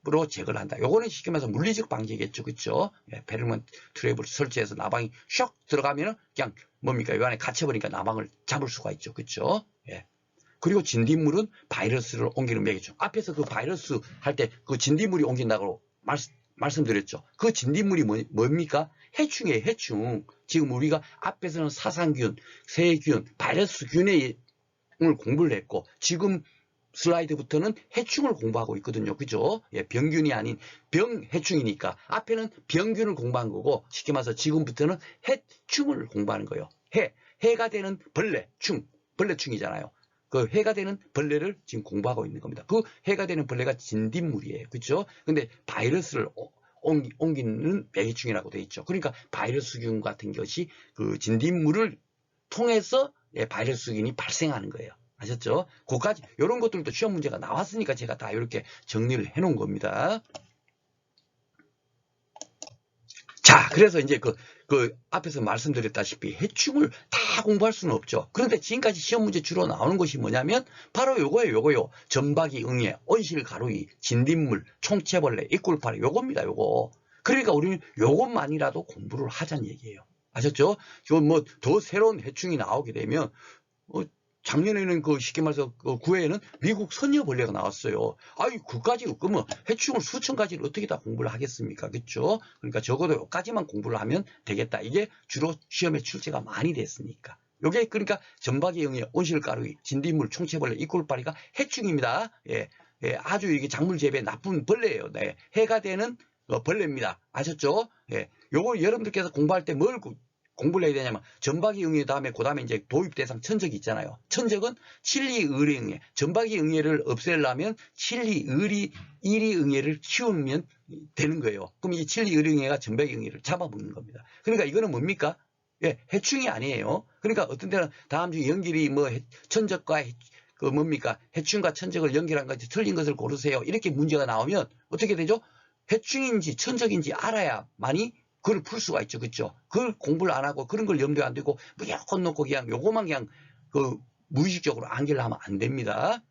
Speaker 1: 으로 제거를 한다. 요거는 쉽게 말해서 물리적 방지겠죠. 그쵸? 예, 페로몬 트랩을 설치해서 나방이 슉 들어가면은 그냥 뭡니까? 요 안에 갇혀버리니까 나방을 잡을 수가 있죠. 그쵸? 예. 그리고 진딧물은 바이러스를 옮기는 맥이죠. 앞에서 그 바이러스 할 때 그 진딧물이 옮긴다고 말씀드렸죠. 그 진딧물이 뭡니까? 해충이에요. 해충. 지금 우리가 앞에서는 사상균, 세균, 바이러스균을 공부를 했고 지금 슬라이드부터는 해충을 공부하고 있거든요. 그죠? 예, 병균이 아닌 병해충이니까 앞에는 병균을 공부한 거고 쉽게 말해서 지금부터는 해충을 공부하는 거예요. 해가 되는 벌레충이잖아요. 그 해가 되는 벌레를 지금 공부하고 있는 겁니다. 그 해가 되는 벌레가 진딧물이에요. 그렇죠? 근데 바이러스를 옮기는 매개충이라고 되어 있죠. 그러니까 바이러스균 같은 것이 그 진딧물을 통해서 바이러스균이 발생하는 거예요. 아셨죠? 그까지 이런 것들도 시험 문제가 나왔으니까 제가 다 이렇게 정리를 해 놓은 겁니다. 자, 그래서 이제 그 앞에서 말씀드렸다시피 해충을 다 공부할 수는 없죠. 그런데 지금까지 시험 문제 주로 나오는 것이 뭐냐면 바로 요거요. 전박이, 응애, 온실, 가루이, 진딧물, 총채벌레, 이꿀파리 요겁니다. 요거. 그러니까 우리는 요것만이라도 공부를 하자는 얘기예요. 아셨죠? 이거 뭐 더 새로운 해충이 나오게 되면 작년에는 쉽게 말해서 9회에는 미국 선녀벌레가 나왔어요. 아이, 그까지, 그러면 해충을 수천 가지를 어떻게 다 공부를 하겠습니까? 그렇죠? 그러니까 적어도 여기까지만 공부를 하면 되겠다. 이게 주로 시험에 출제가 많이 됐으니까. 요게 그러니까 전박이, 응애, 온실가루이, 진딧물, 총채벌레, 이꿀파리가 해충입니다. 예, 예, 아주 이게 작물 재배에 나쁜 벌레예요. 네, 해가 되는 벌레입니다. 아셨죠? 예, 요거 여러분들께서 공부할 때 뭘 공부를 해야 되냐면 전박이 응애 다음에 그 다음에 이제 도입 대상 천적이 있잖아요. 천적은 칠리, 을이, 응애. 전박이 응애를 없애려면 칠리, 을이, 일이 응애를 키우면 되는 거예요. 그럼 이 칠리, 을이, 응애가 전박이 응애를 잡아먹는 겁니다. 그러니까 이거는 뭡니까? 예, 해충이 아니에요. 그러니까 어떤 때는 다음 주 연결이 뭐 천적과 뭡니까? 해충과 천적을 연결한 것이 틀린 것을 고르세요. 이렇게 문제가 나오면 어떻게 되죠? 해충인지 천적인지 알아야만이 그걸 풀 수가 있죠. 그렇죠? 그걸 공부를 안 하고 그런 걸 염두에 안 두고 무조건 놓고 그냥 요거만 그냥 무의식적으로 암기를 하면 안 됩니다.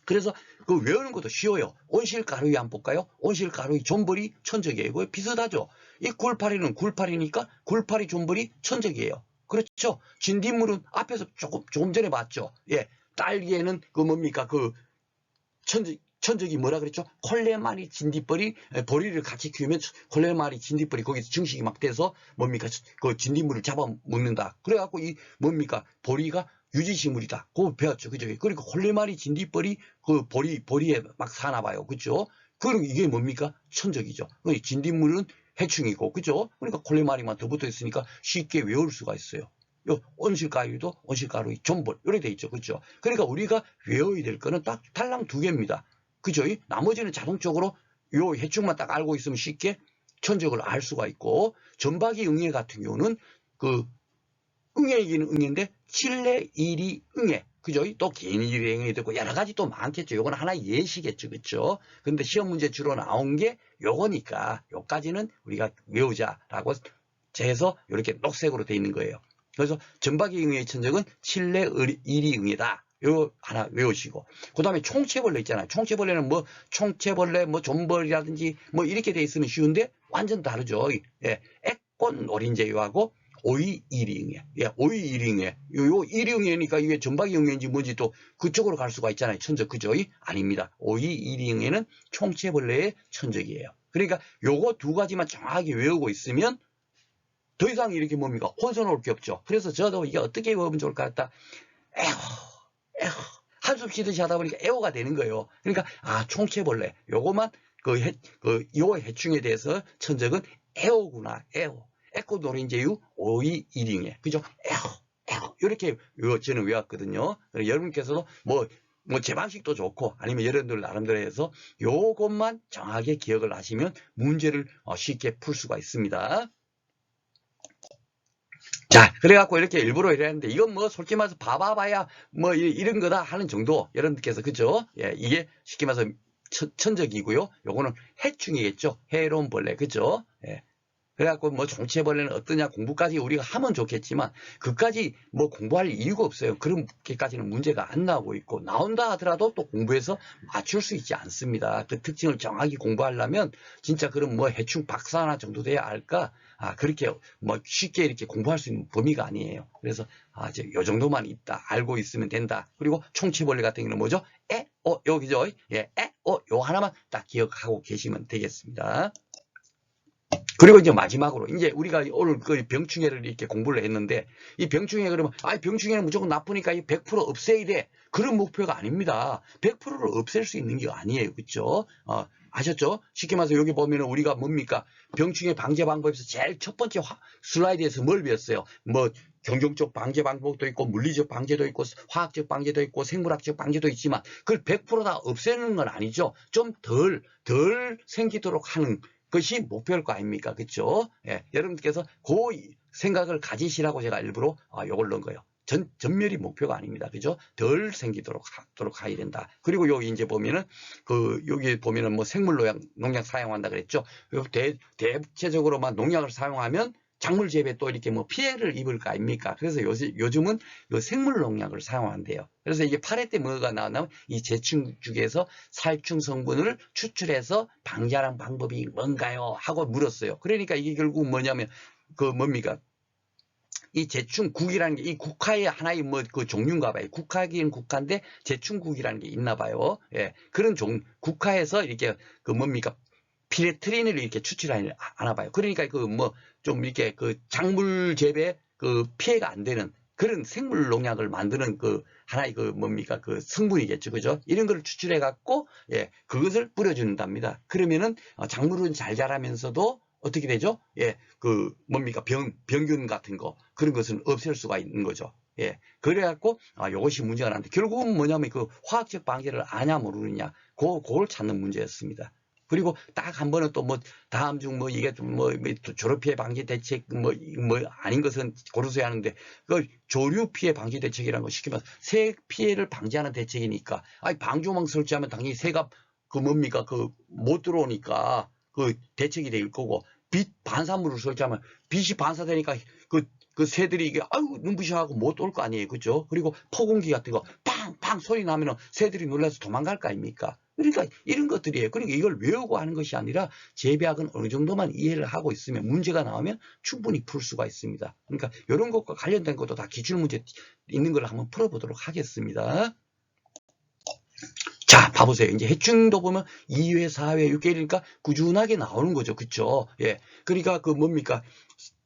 Speaker 1: 그래서 외우는 것도 쉬워요. 온실가루이 한번 볼까요? 온실가루이, 존버리, 천적이에요. 이거 비슷하죠? 이 굴파리는 굴파리니까 굴파리, 존버리, 천적이에요. 그렇죠? 진딧물은 앞에서 조금 전에 봤죠? 예. 딸기에는 뭡니까? 천적이 뭐라 그랬죠? 콜레마리, 진딧벌이, 보리를 같이 키우면 콜레마리, 진딧벌이 거기서 증식이 막 돼서 뭡니까? 그 진딧물을 잡아먹는다. 그래갖고 이 뭡니까? 보리가 유지식물이다. 그거 배웠죠. 그죠? 그러니까 콜레마리, 진딧벌이 보리에 막 사나 봐요. 그죠? 그리고 이게 뭡니까? 천적이죠. 진딧물은 해충이고, 그죠? 그러니까 콜레마리만 더 붙어 있으니까 쉽게 외울 수가 있어요. 요 온실가루도 온실가루이, 존벌 이렇게 돼 있죠. 그죠? 그러니까 우리가 외워야 될 거는 딱 달랑 2개입니다. 그죠? 나머지는 자동적으로 요 해충만 딱 알고 있으면 쉽게 천적을 알 수가 있고, 전박이, 응애 같은 경우는 응애이기는 응애인데 칠레, 일이, 응애. 그죠? 또 개인일이 응애도 있고 여러 가지 또 많겠죠. 요건 하나의 예시겠죠. 그죠? 근데 시험 문제 주로 나온 게 요거니까 요까지는 우리가 외우자라고 해서 이렇게 녹색으로 돼 있는 거예요. 그래서 전박이, 응애의 천적은 칠레, 일이, 응애다. 요 하나 외우시고, 그 다음에 총채벌레 있잖아요. 총채벌레는 뭐 총채벌레, 뭐 존벌이라든지 뭐 이렇게 돼 있으면 쉬운데 완전 다르죠. 예, 애꽃 노린재유하고 오이, 일이응애. 예, 오이, 일이응애. 요 일이응애니까 이게 전박이 응애인지 뭔지 또 그쪽으로 갈 수가 있잖아요. 천적. 그죠? 아닙니다. 오이, 일이응애는 총채벌레의 천적이에요. 그러니까 요거 2가지만 정확하게 외우고 있으면 더 이상 이렇게 뭡니까? 혼선올 게 없죠. 그래서 저도 이게 어떻게 외우면 좋을까 했다. 에휴, 한숨 쉬듯이 하다 보니까 애호가 되는 거예요. 그러니까, 총채벌레. 요거만, 요 해충에 대해서 천적은 애호구나, 애호. 애꽃 노린재유, 오이, 일잉애. 그죠? 애호. 이렇게 저는 외웠거든요. 여러분께서도 제 방식도 좋고, 아니면 여러분들 나름대로 해서 요것만 정확하게 기억을 하시면 문제를 쉽게 풀 수가 있습니다. 자, 그래갖고 이렇게 일부러 이랬는데, 이건 뭐 솔직히 말해서 봐봐야 뭐 이런 거다 하는 정도, 여러분께서, 그죠? 예, 이게 쉽게 말해서 천적이고요. 요거는 해충이겠죠? 해로운 벌레, 그죠? 예. 그래갖고 뭐 종채벌레는 어떠냐 공부까지 우리가 하면 좋겠지만, 그까지 뭐 공부할 이유가 없어요. 그렇게까지는 문제가 안 나오고 있고, 나온다 하더라도 또 공부해서 맞출 수 있지 않습니다. 그 특징을 정확히 공부하려면 진짜 그럼 뭐 해충 박사 하나 정도 돼야 알까? 그렇게 뭐 쉽게 이렇게 공부할 수 있는 범위가 아니에요. 그래서 이제 요 정도만 있다 알고 있으면 된다. 그리고 총치벌레 같은 경우는 뭐죠? 여기죠. 예, 요 하나만 딱 기억하고 계시면 되겠습니다. 그리고 이제 마지막으로 이제 우리가 오늘 그 병충해를 이렇게 공부를 했는데, 이 병충해 그러면 병충해는 무조건 나쁘니까 100% 없애야 돼, 그런 목표가 아닙니다. 100%를 없앨 수 있는 게 아니에요. 그렇죠? 아셨죠? 쉽게 말해서 여기 보면은 우리가 뭡니까? 병충해 방제 방법에서 제일 첫 번째 슬라이드에서 뭘 배웠어요? 뭐 경종적 방제 방법도 있고, 물리적 방제도 있고, 화학적 방제도 있고, 생물학적 방제도 있지만 그걸 100% 다 없애는 건 아니죠. 좀 덜 생기도록 하는 것이 목표일 거 아닙니까? 그렇죠? 예, 여러분께서 그 생각을 가지시라고 제가 일부러 요걸 넣은 거예요. 전멸이 목표가 아닙니다. 그죠? 덜 생기도록 하도록 해야 된다. 그리고 여기 이제 보면은 여기 보면은 뭐 생물 농약 사용한다 그랬죠. 대체적으로만 농약을 사용하면 작물 재배에 또 이렇게 뭐 피해를 입을 거 아닙니까? 그래서 요즘은 생물 농약을 사용한대요. 그래서 이게 8회 때 뭐가 나오냐면 이 제충죽에서 살충 성분을 추출해서 방지하는 방법이 뭔가요? 하고 물었어요. 그러니까 이게 결국 뭐냐면 뭡니까? 이 제충국이라는 게 이 국화의 하나의 뭐 그 종류인가 봐요. 국화긴 국화인데 제충국이라는 게 있나 봐요. 예. 그런 국화에서 이렇게 뭡니까? 피레트린을 이렇게 추출하나 봐요. 그러니까 좀 이렇게 작물 재배 피해가 안 되는 그런 생물 농약을 만드는 하나의 뭡니까? 성분이겠죠. 그죠? 이런 걸 추출해 갖고, 예, 그것을 뿌려준답니다. 그러면은, 작물은 잘 자라면서도 어떻게 되죠? 예, 뭡니까? 병균 같은 거, 그런 것은 없앨 수가 있는 거죠. 예, 그래갖고, 이것이 문제가 나는데, 결국은 뭐냐면 화학적 방제를 아냐 모르느냐, 그걸 찾는 문제였습니다. 그리고 딱 한 번은 또 다음 중 이게 좀 조류 피해 방지 대책 아닌 것은 고르셔야 하는데 조류 피해 방지 대책이라는 거 시키면 새 피해를 방지하는 대책이니까 방조망 설치하면 당연히 새가 뭡니까 못 들어오니까 대책이 될 거고 빛 반사물을 설치하면 빛이 반사되니까 새들이 이게 눈부셔하고 못 올 거 아니에요. 그죠? 그리고 폭공기 같은 거 팡팡 소리 나면은 새들이 놀라서 도망갈 거 아닙니까? 그러니까 이런 것들이에요. 그러니까 이걸 외우고 하는 것이 아니라 재배학은 어느 정도만 이해를 하고 있으면 문제가 나오면 충분히 풀 수가 있습니다. 그러니까 이런 것과 관련된 것도 다 기출문제 있는 걸 한번 풀어보도록 하겠습니다. 자, 봐보세요. 이제 해충도 보면 2회, 4회, 6회니까 꾸준하게 나오는 거죠. 그쵸? 예. 그러니까 뭡니까?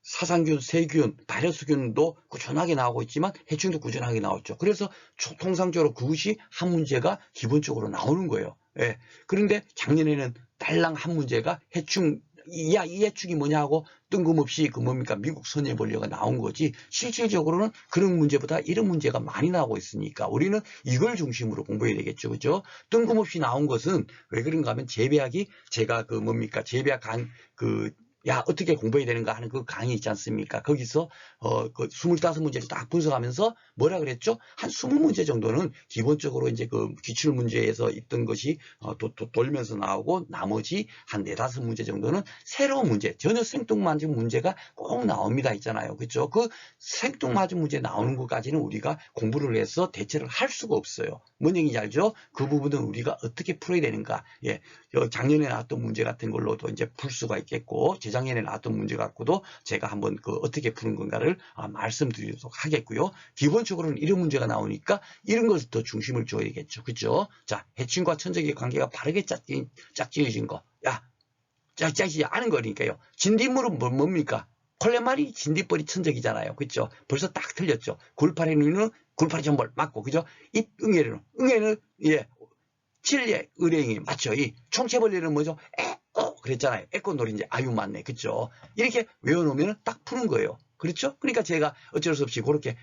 Speaker 1: 사상균, 세균, 바이러스균도 꾸준하게 나오고 있지만 해충도 꾸준하게 나왔죠. 그래서 통상적으로 그것이 한 문제가 기본적으로 나오는 거예요. 예. 그런데 작년에는 딸랑 한 문제가 해충, 이 해충이 뭐냐고 뜬금없이 뭡니까? 미국 선예벌레가 나온 거지. 실질적으로는 그런 문제보다 이런 문제가 많이 나오고 있으니까 우리는 이걸 중심으로 공부해야 되겠죠. 그죠? 뜬금없이 나온 것은 왜 그런가 하면 재배학이 제가 뭡니까? 재배학 어떻게 공부해야 되는가 하는 강의 있지 않습니까? 거기서 25문제를 딱 분석하면서 뭐라 그랬죠? 한 20문제 정도는 기본적으로 이제 기출문제에서 있던 것이 돌면서 나오고 나머지 한 4-5문제 정도는 새로운 문제, 전혀 생뚱맞은 문제가 꼭 나옵니다. 있잖아요. 그렇죠? 생뚱맞은 문제 나오는 것까지는 우리가 공부를 해서 대체를 할 수가 없어요. 뭔 얘기인지 알죠? 그 부분은 우리가 어떻게 풀어야 되는가? 예. 작년에 나왔던 문제 같은 걸로도 이제 풀 수가 있겠고 재작년에 나왔던 문제 갖고도 제가 한번 어떻게 푸는 건가를 말씀드리도록 하겠고요. 기본적으로는 이런 문제가 나오니까 이런 것을 더 중심을 줘야겠죠. 그죠? 자, 해충과 천적의 관계가 바르게 짝지어진 거. 짜지 않은 거니까요. 진딧물은 뭡니까? 콜레마리 진딧벌이 천적이잖아요. 그죠? 벌써 딱 틀렸죠. 굴파리는 굴파리 전벌 맞고, 그죠? 응애는 예. 칠리의 의뢰인이 맞죠? 이 총체벌레는 뭐죠? 그랬잖아요. 에코놀이 이제 아유 맞네. 그쵸? 이렇게 외워놓으면 딱 푸는 거예요. 그렇죠? 그러니까 제가 어쩔 수 없이 그렇게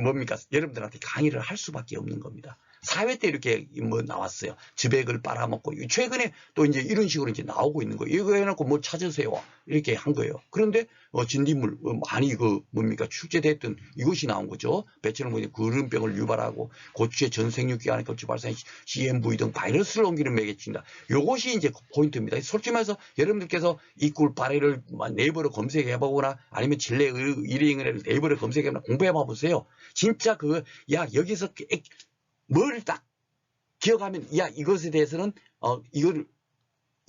Speaker 1: 뭡니까? 여러분들한테 강의를 할 수밖에 없는 겁니다. 4회 때 이렇게 나왔어요. 즙액을 빨아먹고 최근에 또 이제 이런 식으로 이제 나오고 있는 거예요. 이거 해놓고 뭐 찾으세요. 이렇게 한 거예요. 그런데 진딧물 많이 뭡니까? 출제됐던 이것이 나온 거죠. 배처럼 그름병을 유발하고 고추의 전생육 기관에 걸쳐 발생한 CMV 등 바이러스를 옮기는 매개체입니다. 이것이 이제 포인트입니다. 솔직히 말해서 여러분들께서 이 꿀파리를 네이버로 검색해보거나 아니면 진례 일행을 네이버로 검색해보거나 공부해봐 보세요. 진짜 여기서 뭘 딱 기억하면 이것에 대해서는 이걸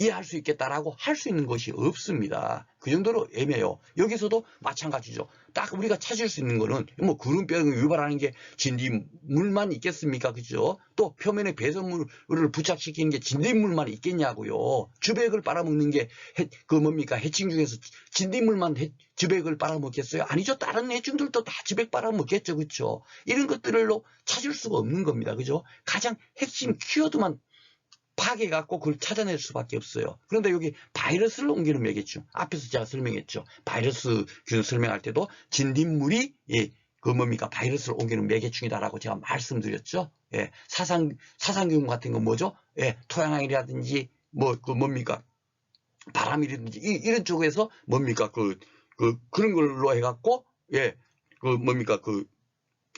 Speaker 1: 이해할 수 있겠다라고 할 수 있는 것이 없습니다. 그 정도로 애매해요. 여기서도 마찬가지죠. 딱 우리가 찾을 수 있는 거는 구름병을 유발하는 게 진딧물만 있겠습니까? 그죠? 또 표면에 배설물을 부착시키는 게 진딧물만 있겠냐고요. 즙액을 빨아먹는 게 뭡니까? 해충 중에서 진딧물만 즙액을 빨아먹겠어요? 아니죠. 다른 해충들도 다 즙액 빨아먹겠죠. 그렇죠? 이런 것들로 찾을 수가 없는 겁니다. 그죠? 가장 핵심 키워드만 파괴해갖고 그걸 찾아낼 수밖에 없어요. 그런데 여기 바이러스를 옮기는 매개충. 앞에서 제가 설명했죠. 바이러스 균 설명할 때도 진딧물이 뭡니까? 바이러스를 옮기는 매개충이다라고 제가 말씀드렸죠. 예. 사상균 같은 건 뭐죠? 예. 토양이라든지 뭡니까? 바람이라든지 이런 쪽에서 뭡니까? 그런 걸로 해갖고 예. 뭡니까?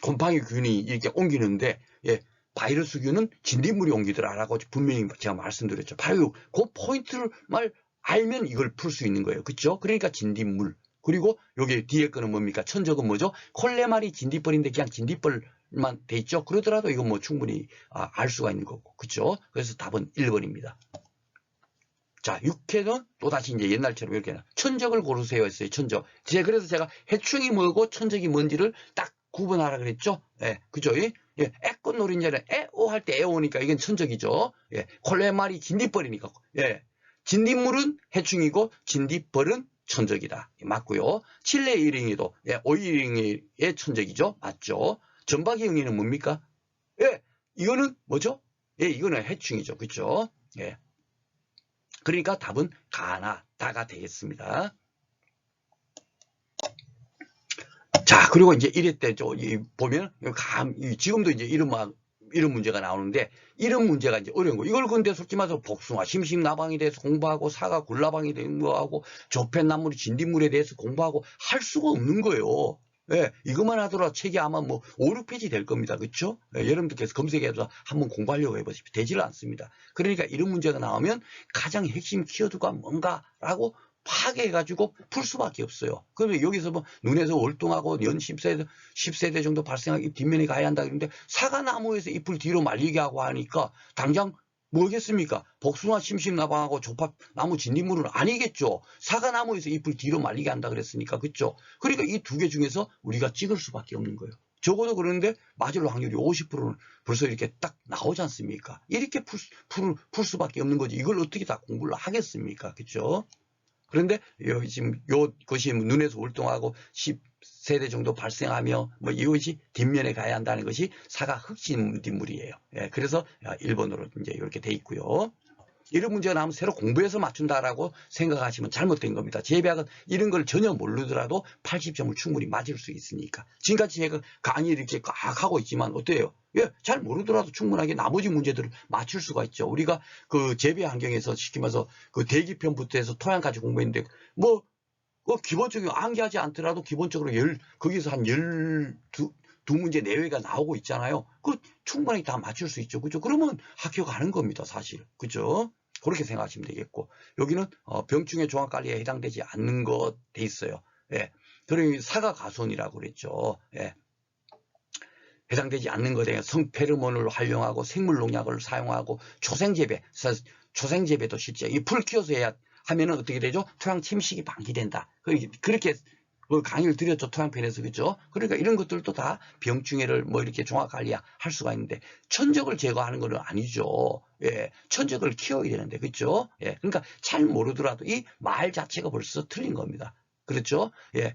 Speaker 1: 곰팡이균이 이렇게 옮기는데, 예, 바이러스균은 진딧물이 옮기더라라고 분명히 제가 말씀드렸죠. 바로 그 포인트를 알면 이걸 풀 수 있는 거예요. 그렇죠? 그러니까 진딧물. 그리고 여기 뒤에 거는 뭡니까? 천적은 뭐죠? 콜레마리 진딧벌인데 그냥 진딧벌만 돼 있죠. 그러더라도 이건 뭐 충분히 알 수가 있는 거고. 그렇죠? 그래서 답은 1번입니다. 자, 6회는 또다시 이제 옛날처럼 이렇게 천적을 고르세요 했어요. 천적. 그래서 제가 해충이 뭐고 천적이 뭔지를 딱 구분하라 그랬죠. 예, 그죠? 예, 애꽃 노린자는 애오 할 때 애오니까 이건 천적이죠. 예, 콜레마리 진딧벌이니까. 예, 진딧물은 해충이고 진딧벌은 천적이다. 맞고요. 칠레 이링이도 예, 오이링의 천적이죠. 맞죠? 전박이응이는 뭡니까? 예, 이거는 뭐죠? 예, 이거는 해충이죠. 그죠? 예. 그러니까 답은 가나 다가 되겠습니다. 자, 그리고 이제 이럴 때 보면 지금도 이제 이런 문제가 나오는데 이런 문제가 이제 어려운 거. 이걸 근데 솔직히 말해서 복숭아, 심심나방에 대해서 공부하고 사과, 굴라방에 대해서 공부하고 조펜나무리, 진딧물에 대해서 공부하고 할 수가 없는 거예요. 예, 이것만 하더라도 책이 아마 뭐 5, 6페이지 될 겁니다. 그렇죠? 예, 여러분들께서 검색해서 한번 공부하려고 해보십시오. 되지를 않습니다. 그러니까 이런 문제가 나오면 가장 핵심 키워드가 뭔가라고 파괴해가지고 풀 수밖에 없어요. 그러면 여기서 뭐 눈에서 월동하고 연 10세대 정도 발생하고 잎 뒷면에 가야 한다 그러는데 사과나무에서 잎을 뒤로 말리게 하고 하니까 당장 뭐겠습니까? 복숭아, 심심나방하고 조팝나무, 진딧물은 아니겠죠. 사과나무에서 잎을 뒤로 말리게 한다 그랬으니까. 그렇죠? 그러니까 이 두 개 중에서 우리가 찍을 수밖에 없는 거예요. 적어도 그러는데 맞을 확률이 50%는 벌써 이렇게 딱 나오지 않습니까? 이렇게 풀 수밖에 없는 거지. 이걸 어떻게 다 공부를 하겠습니까? 그렇죠? 그런데 지금 것이 눈에서 월동하고 10세대 정도 발생하며 뭐 이것이 뒷면에 가야 한다는 것이 사과 흑진딧물이에요. 예, 그래서 1번으로 이제 이렇게 돼 있고요. 이런 문제가 나오면 새로 공부해서 맞춘다라고 생각하시면 잘못된 겁니다. 재배학은 이런 걸 전혀 모르더라도 80점을 충분히 맞을 수 있으니까. 지금까지 제가 강의 이렇게 꽉 하고 있지만 어때요? 예, 잘 모르더라도 충분하게 나머지 문제들을 맞출 수가 있죠. 우리가 그 재배 환경에서 시키면서 그 대기편부터 해서 토양까지 공부했는데 뭐 기본적으로 암기하지 않더라도 기본적으로 거기서 한 12문제 내외가 나오고 있잖아요. 그 충분히 다 맞출 수 있죠. 그죠? 그러면 학교 가는 겁니다. 사실. 그죠? 그렇게 생각하시면 되겠고 여기는 병충해 종합관리에 해당되지 않는 것 돼 있어요. 예. 그러니 사과가손이라고 그랬죠. 예. 해당되지 않는 것에 성페르몬을 활용하고 생물농약을 사용하고 초생재배도 실제 이 풀 키워서 해야 하면은 어떻게 되죠? 토양 침식이 방지된다. 그렇게 강의를 드렸죠. 토양편에서. 그죠? 그러니까 이런 것들도 다 병충해를 뭐 이렇게 종합관리할 수가 있는데 천적을 제거하는 건 아니죠. 예. 천적을 키워야 되는데. 그죠? 예. 그러니까 잘 모르더라도 이 말 자체가 벌써 틀린 겁니다. 그렇죠? 예.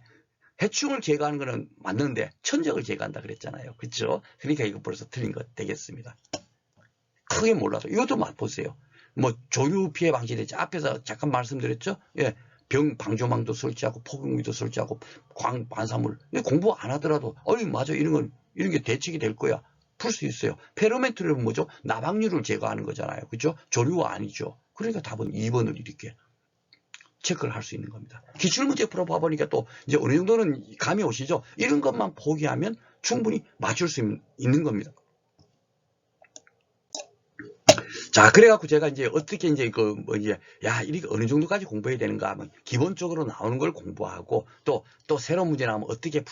Speaker 1: 해충을 제거하는 거는 맞는데 천적을 제거한다 그랬잖아요. 그렇죠? 그러니까 이거 벌써 틀린 것 되겠습니다. 크게 몰라도 이것도 맛보세요. 뭐 조류 피해 방지되지 앞에서 잠깐 말씀드렸죠. 예, 병 방조망도 설치하고 폭염기도 설치하고 반사물 공부 안 하더라도 맞아 이런 게 대책이 될 거야. 풀 수 있어요. 페로멘트는 뭐죠? 나방류를 제거하는 거잖아요. 그렇죠? 조류가 아니죠. 그러니까 답은 2번을 이렇게 체크를 할 수 있는 겁니다. 기출문제 풀어봐 보니까 또 이제 어느 정도는 감이 오시죠? 이런 것만 포기하면 충분히 맞출 수 있는 겁니다. 자, 그래갖고 제가 이제 어떻게 이제 이렇게 어느 정도까지 공부해야 되는가 하면 기본적으로 나오는 걸 공부하고 또 새로운 문제 나오면 어떻게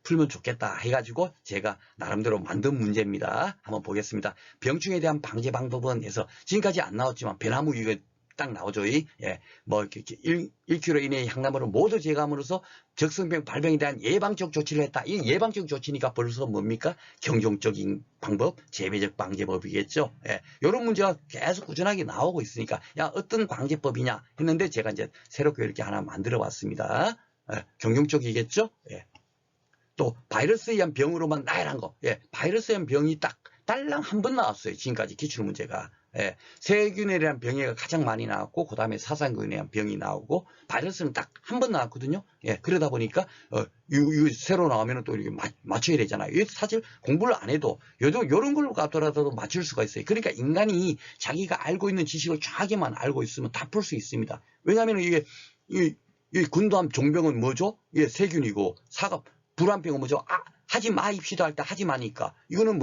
Speaker 1: 풀면 좋겠다 해가지고 제가 나름대로 만든 문제입니다. 한번 보겠습니다. 병충에 대한 방제 방법은 해서 지금까지 안 나왔지만 배나무 이거 딱 나오죠. 예, 뭐 이렇게 1km 이내의 향나무를 모두 제거함으로써 적성병 발병에 대한 예방적 조치를 했다. 이 예방적 조치니까 벌써 뭡니까? 경종적인 방법, 재배적 방제법이겠죠. 예, 이런 문제가 계속 꾸준하게 나오고 있으니까 어떤 방제법이냐 했는데 제가 이제 새롭게 이렇게 하나 만들어 봤습니다. 예, 경종적이겠죠. 예. 또 바이러스에 의한 병으로만 나열한 거. 예, 바이러스에 의한 병이 딱 딸랑 한 번 나왔어요. 지금까지 기출문제가. 예, 세균에 대한 병해가 가장 많이 나왔고 그 다음에 사상균에 대한 병이 나오고 바이러스는 딱 한 번 나왔거든요. 예, 그러다 보니까 이거 새로 나오면 또 이렇게 맞춰야 되잖아요. 이게 사실 공부를 안 해도 이런 걸 갖더라도 맞출 수가 있어요. 그러니까 인간이 자기가 알고 있는 지식을 정확히만 알고 있으면 다 풀 수 있습니다. 왜냐하면 이게 이 군도암 종병은 뭐죠? 예, 세균이고 불안병은 뭐죠? 하지 마입시다 할 때 하지 마니까 이거는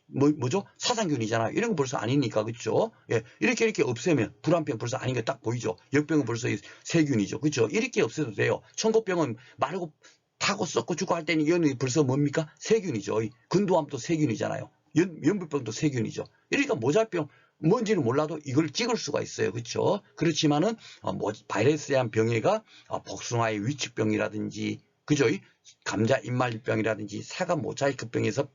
Speaker 1: 뭐죠? 사상균이잖아요. 이런 거 벌써 아니니까 그렇죠? 예, 이렇게 없애면 불안병 벌써 아닌 게 딱 보이죠? 역병은 벌써 세균이죠. 그렇죠? 이렇게 없애도 돼요. 천고병은 마르고 타고 썩고 죽고 할 때는 이거는 벌써 뭡니까? 세균이죠. 근도암도 세균이잖아요. 연불병도 세균이죠. 이러니까 모자병 뭔지는 몰라도 이걸 찍을 수가 있어요. 그렇죠? 그렇지만은 바이러스에 의한 병해가 복숭아의 위축병이라든지 그죠? 감자 입말병이라든지 사과 모자이크병에서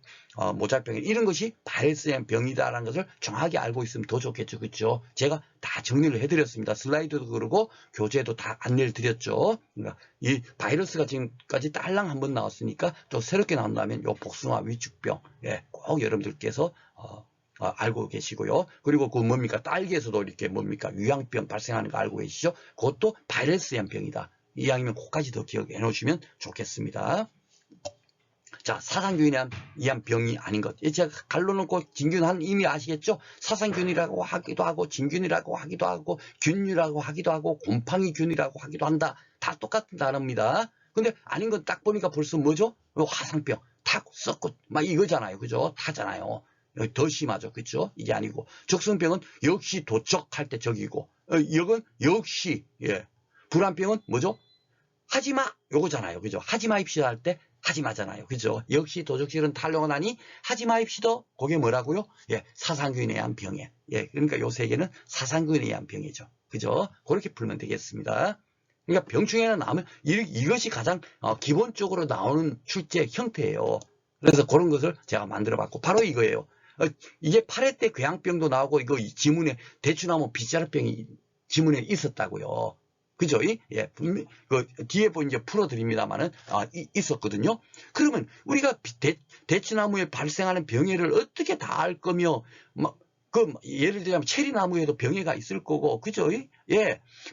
Speaker 1: 모자병 이런 것이 바이러스에 의한 병이다라는 것을 정확히 알고 있으면 더 좋겠죠. 그렇죠? 제가 다 정리를 해드렸습니다. 슬라이드도 그러고 교재도 다 안내를 드렸죠. 그러니까 이 바이러스가 지금까지 딸랑 한 번 나왔으니까 또 새롭게 나온다면 요 복숭아 위축병 꼭 여러분들께서 알고 계시고요. 그리고 그 뭡니까? 딸기에서도 이렇게 뭡니까? 위양병 발생하는 거 알고 계시죠? 그것도 바이러스에 의한 병이다. 이왕이면 그것까지 더 기억해 놓으시면 좋겠습니다. 자, 사상균에 의한 병이 아닌 것. 제가 갈라놓고 진균한 이미 아시겠죠? 사상균이라고 하기도 하고 진균이라고 하기도 하고 균이라고 하기도 하고 곰팡이균이라고 하기도 한다. 다 똑같은 단어입니다. 근데 아닌 건 딱 보니까 벌써 뭐죠? 화상병, 타고 썩고 막 이거잖아요. 그죠? 타잖아요. 더 심하죠. 그렇죠? 이게 아니고 적성병은 역시 도적할 때 적이고 이건 역시 불안병은 뭐죠? 하지마 요거잖아요. 그죠? 하지마 입시다 할 때 하지마잖아요. 그죠? 역시 도적질은 탈령을 하니 하지마 입시다. 그게 뭐라고요? 사상균에 의한 병에. 그러니까 요 세 개는 사상균에 의한 병이죠. 그죠? 그렇게 풀면 되겠습니다. 그러니까 병충해는 나오면 이것이 가장 기본적으로 나오는 출제 형태예요. 그래서 그런 것을 제가 만들어 봤고 바로 이거예요. 이게 8회 때 궤양병도 나오고 이거 지문에 대추나무 빗자루병이 지문에 있었다고요. 그죠? 분명히 뒤에 이제 풀어드립니다만은 있었거든요. 그러면 우리가 대추나무에 발생하는 병해를 어떻게 다 알 거며 예를 들자면 체리나무에도 병해가 있을 거고 그죠?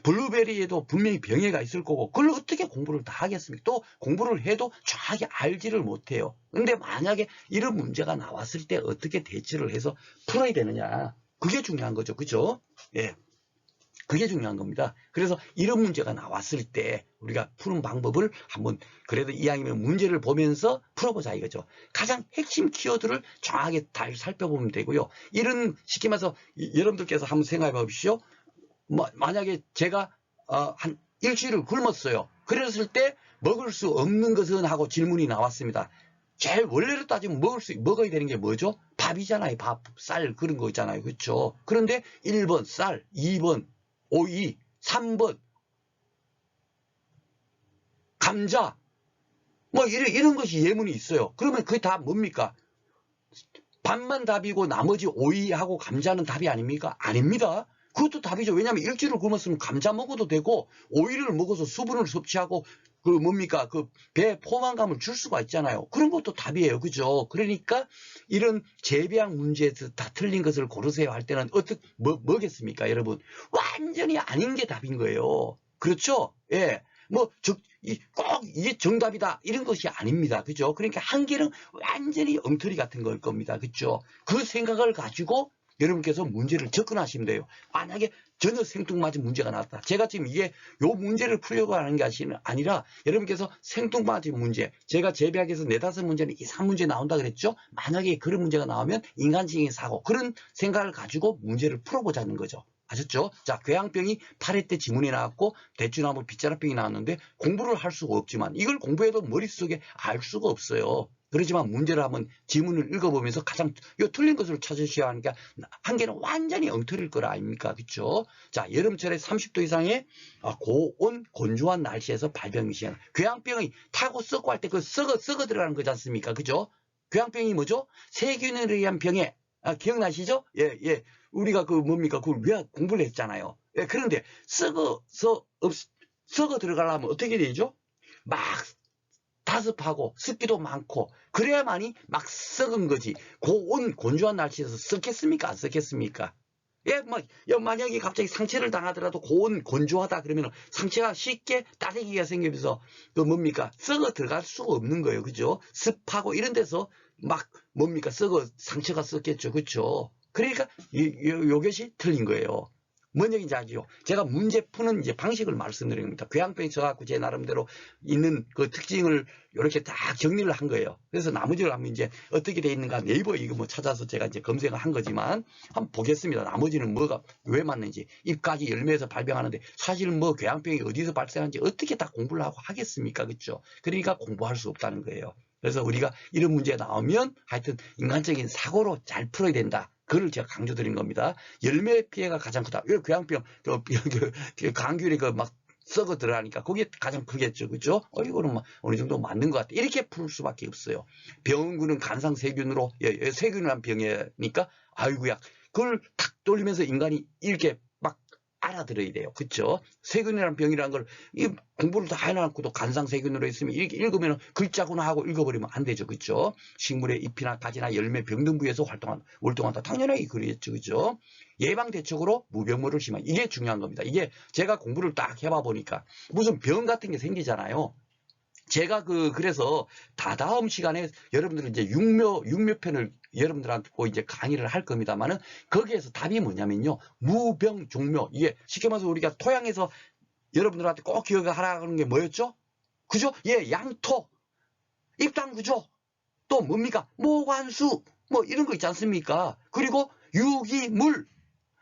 Speaker 1: 블루베리에도 분명히 병해가 있을 거고 그걸 어떻게 공부를 다 하겠습니까? 또 공부를 해도 정확히 알지를 못해요. 근데 만약에 이런 문제가 나왔을 때 어떻게 대처를 해서 풀어야 되느냐 그게 중요한 거죠. 그죠? 그게 중요한 겁니다. 그래서 이런 문제가 나왔을 때 우리가 푸는 방법을 한번 그래도 이왕이면 문제를 보면서 풀어보자 이거죠. 가장 핵심 키워드를 정확하게 잘 살펴보면 되고요. 이런 쉽게 말해서 여러분들께서 한번 생각해 보십시오. 만약에 제가 한 일주일을 굶었어요. 그랬을 때 먹을 수 없는 것은 하고 질문이 나왔습니다. 제일 원래로 따지면 먹어야 되는 게 뭐죠? 밥이잖아요. 밥, 쌀 그런 거 있잖아요. 그렇죠? 그런데 1번 쌀, 2번 오이, 3번 감자 이런 것이 예문이 있어요. 그러면 그게 다 뭡니까? 밥만 답이고 나머지 오이하고 감자는 답이 아닙니까? 아닙니다. 그것도 답이죠. 왜냐하면 일주일을 굶었으면 감자 먹어도 되고 오이를 먹어서 수분을 섭취하고 배 포만감을 줄 수가 있잖아요. 그런 것도 답이에요. 그죠? 그러니까 이런 재배학 문제에서 다 틀린 것을 고르세요 할 때는 뭐겠습니까? 여러분 완전히 아닌 게 답인 거예요. 그렇죠? 꼭 이게 정답이다 이런 것이 아닙니다. 그죠? 그러니까 한 개는 완전히 엉터리 같은 걸 겁니다. 그죠? 그 생각을 가지고 여러분께서 문제를 접근하시면 돼요. 만약에 전혀 생뚱맞은 문제가 나왔다. 제가 지금 요 문제를 풀려고 하는 게 아니라 여러분께서 생뚱맞은 문제, 제가 재배학에서 4-5문제는 이상 문제 나온다 그랬죠? 만약에 그런 문제가 나오면 인간적인 사고, 그런 생각을 가지고 문제를 풀어보자는 거죠. 아셨죠? 자, 궤양병이 8회 때 지문에 나왔고 대추나무 빗자루병이 나왔는데 공부를 할 수가 없지만 이걸 공부해도 머릿속에 알 수가 없어요. 그렇지만 문제를 한번 지문을 읽어보면서 가장 틀린 것을 찾으셔야 하니까 한 개는 완전히 엉터리일 거라 아닙니까? 그렇죠? 자, 여름철에 30도 이상의 고온 건조한 날씨에서 발병이 시행. 궤양병이 타고 썩고 할 때 썩어 들어가는 거지 않습니까? 그죠? 궤양병이 뭐죠? 세균에 의한 병에 기억나시죠? 우리가 그걸 왜 공부를 했잖아요. 그런데 썩어 들어가려면 어떻게 되죠? 막 다습하고 습기도 많고 그래야만이 막 썩은 거지. 고온 건조한 날씨에서 썩겠습니까? 안 썩겠습니까? 만약에 갑자기 상처를 당하더라도 고온 건조하다 그러면 상처가 쉽게 따대기가 생기면서 썩어 들어갈 수가 없는 거예요. 그죠? 습하고 이런 데서 상처가 썩겠죠. 그렇죠? 그러니까 요것이 틀린 거예요. 뭔 얘기인지 아시죠? 제가 문제 푸는 이제 방식을 말씀드리는 겁니다. 궤양병이 저갖고 제 나름대로 있는 그 특징을 이렇게 다 정리를 한 거예요. 그래서 나머지를 하면 이제 어떻게 돼 있는가 네이버 이거 뭐 찾아서 제가 이제 검색을 한 거지만 한번 보겠습니다. 나머지는 뭐가 왜 맞는지 잎까지 열매에서 발병하는데 사실 뭐 궤양병이 어디서 발생하는지 어떻게 다 공부를 하고 하겠습니까? 그렇죠? 그러니까 공부할 수 없다는 거예요. 그래서 우리가 이런 문제가 나오면 하여튼 인간적인 사고로 잘 풀어야 된다. 그걸 제가 강조드린 겁니다. 열매 피해가 가장 크다. 왜 궤양병, 감귤이 막 썩어 들어가니까 그게 가장 크겠죠. 그죠? 이거는 뭐 어느 정도 맞는 것 같아. 이렇게 풀 수밖에 없어요. 병원군은 간상세균으로, 세균이란 병이니까, 아이고야. 그걸 탁 돌리면서 인간이 이렇게 막 알아들어야 돼요. 그쵸? 세균이란 병이라는 걸 공부를 다 해놔놓고도 간상세균으로 했으면 이렇게 읽으면 글자구나 하고 읽어버리면 안 되죠. 그쵸? 식물의 잎이나 가지나 열매 병등부에서 활동한다. 당연하게 그러겠죠. 그죠? 예방대책으로 무병물을 심한 이게 중요한 겁니다. 이게 제가 공부를 딱 해봐 보니까 무슨 병 같은 게 생기잖아요. 제가 그래서 다다음 시간에 여러분들은 이제 육묘편을 여러분들한테 이제 강의를 할 겁니다만은 거기에서 답이 뭐냐면요. 무병종묘. 이게 쉽게 말해서 우리가 토양에서 여러분들한테 꼭 기억하라는 게 뭐였죠? 그죠? 양토, 입당구조, 또 뭡니까? 모관수, 뭐 이런 거 있지 않습니까? 그리고 유기물,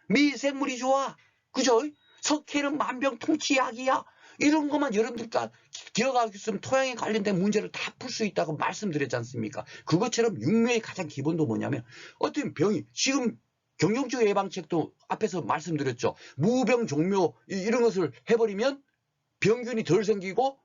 Speaker 1: 미생물이 좋아. 그죠? 석회는 만병통치약이야. 이런 것만 여러분들과 기억하고 있으면 토양에 관련된 문제를 다 풀 수 있다고 말씀드렸지 않습니까? 그것처럼 육묘의 가장 기본도 뭐냐면 어떤 병이 지금 경영주 예방책도 앞에서 말씀드렸죠. 무병종묘 이런 것을 해버리면 병균이 덜 생기고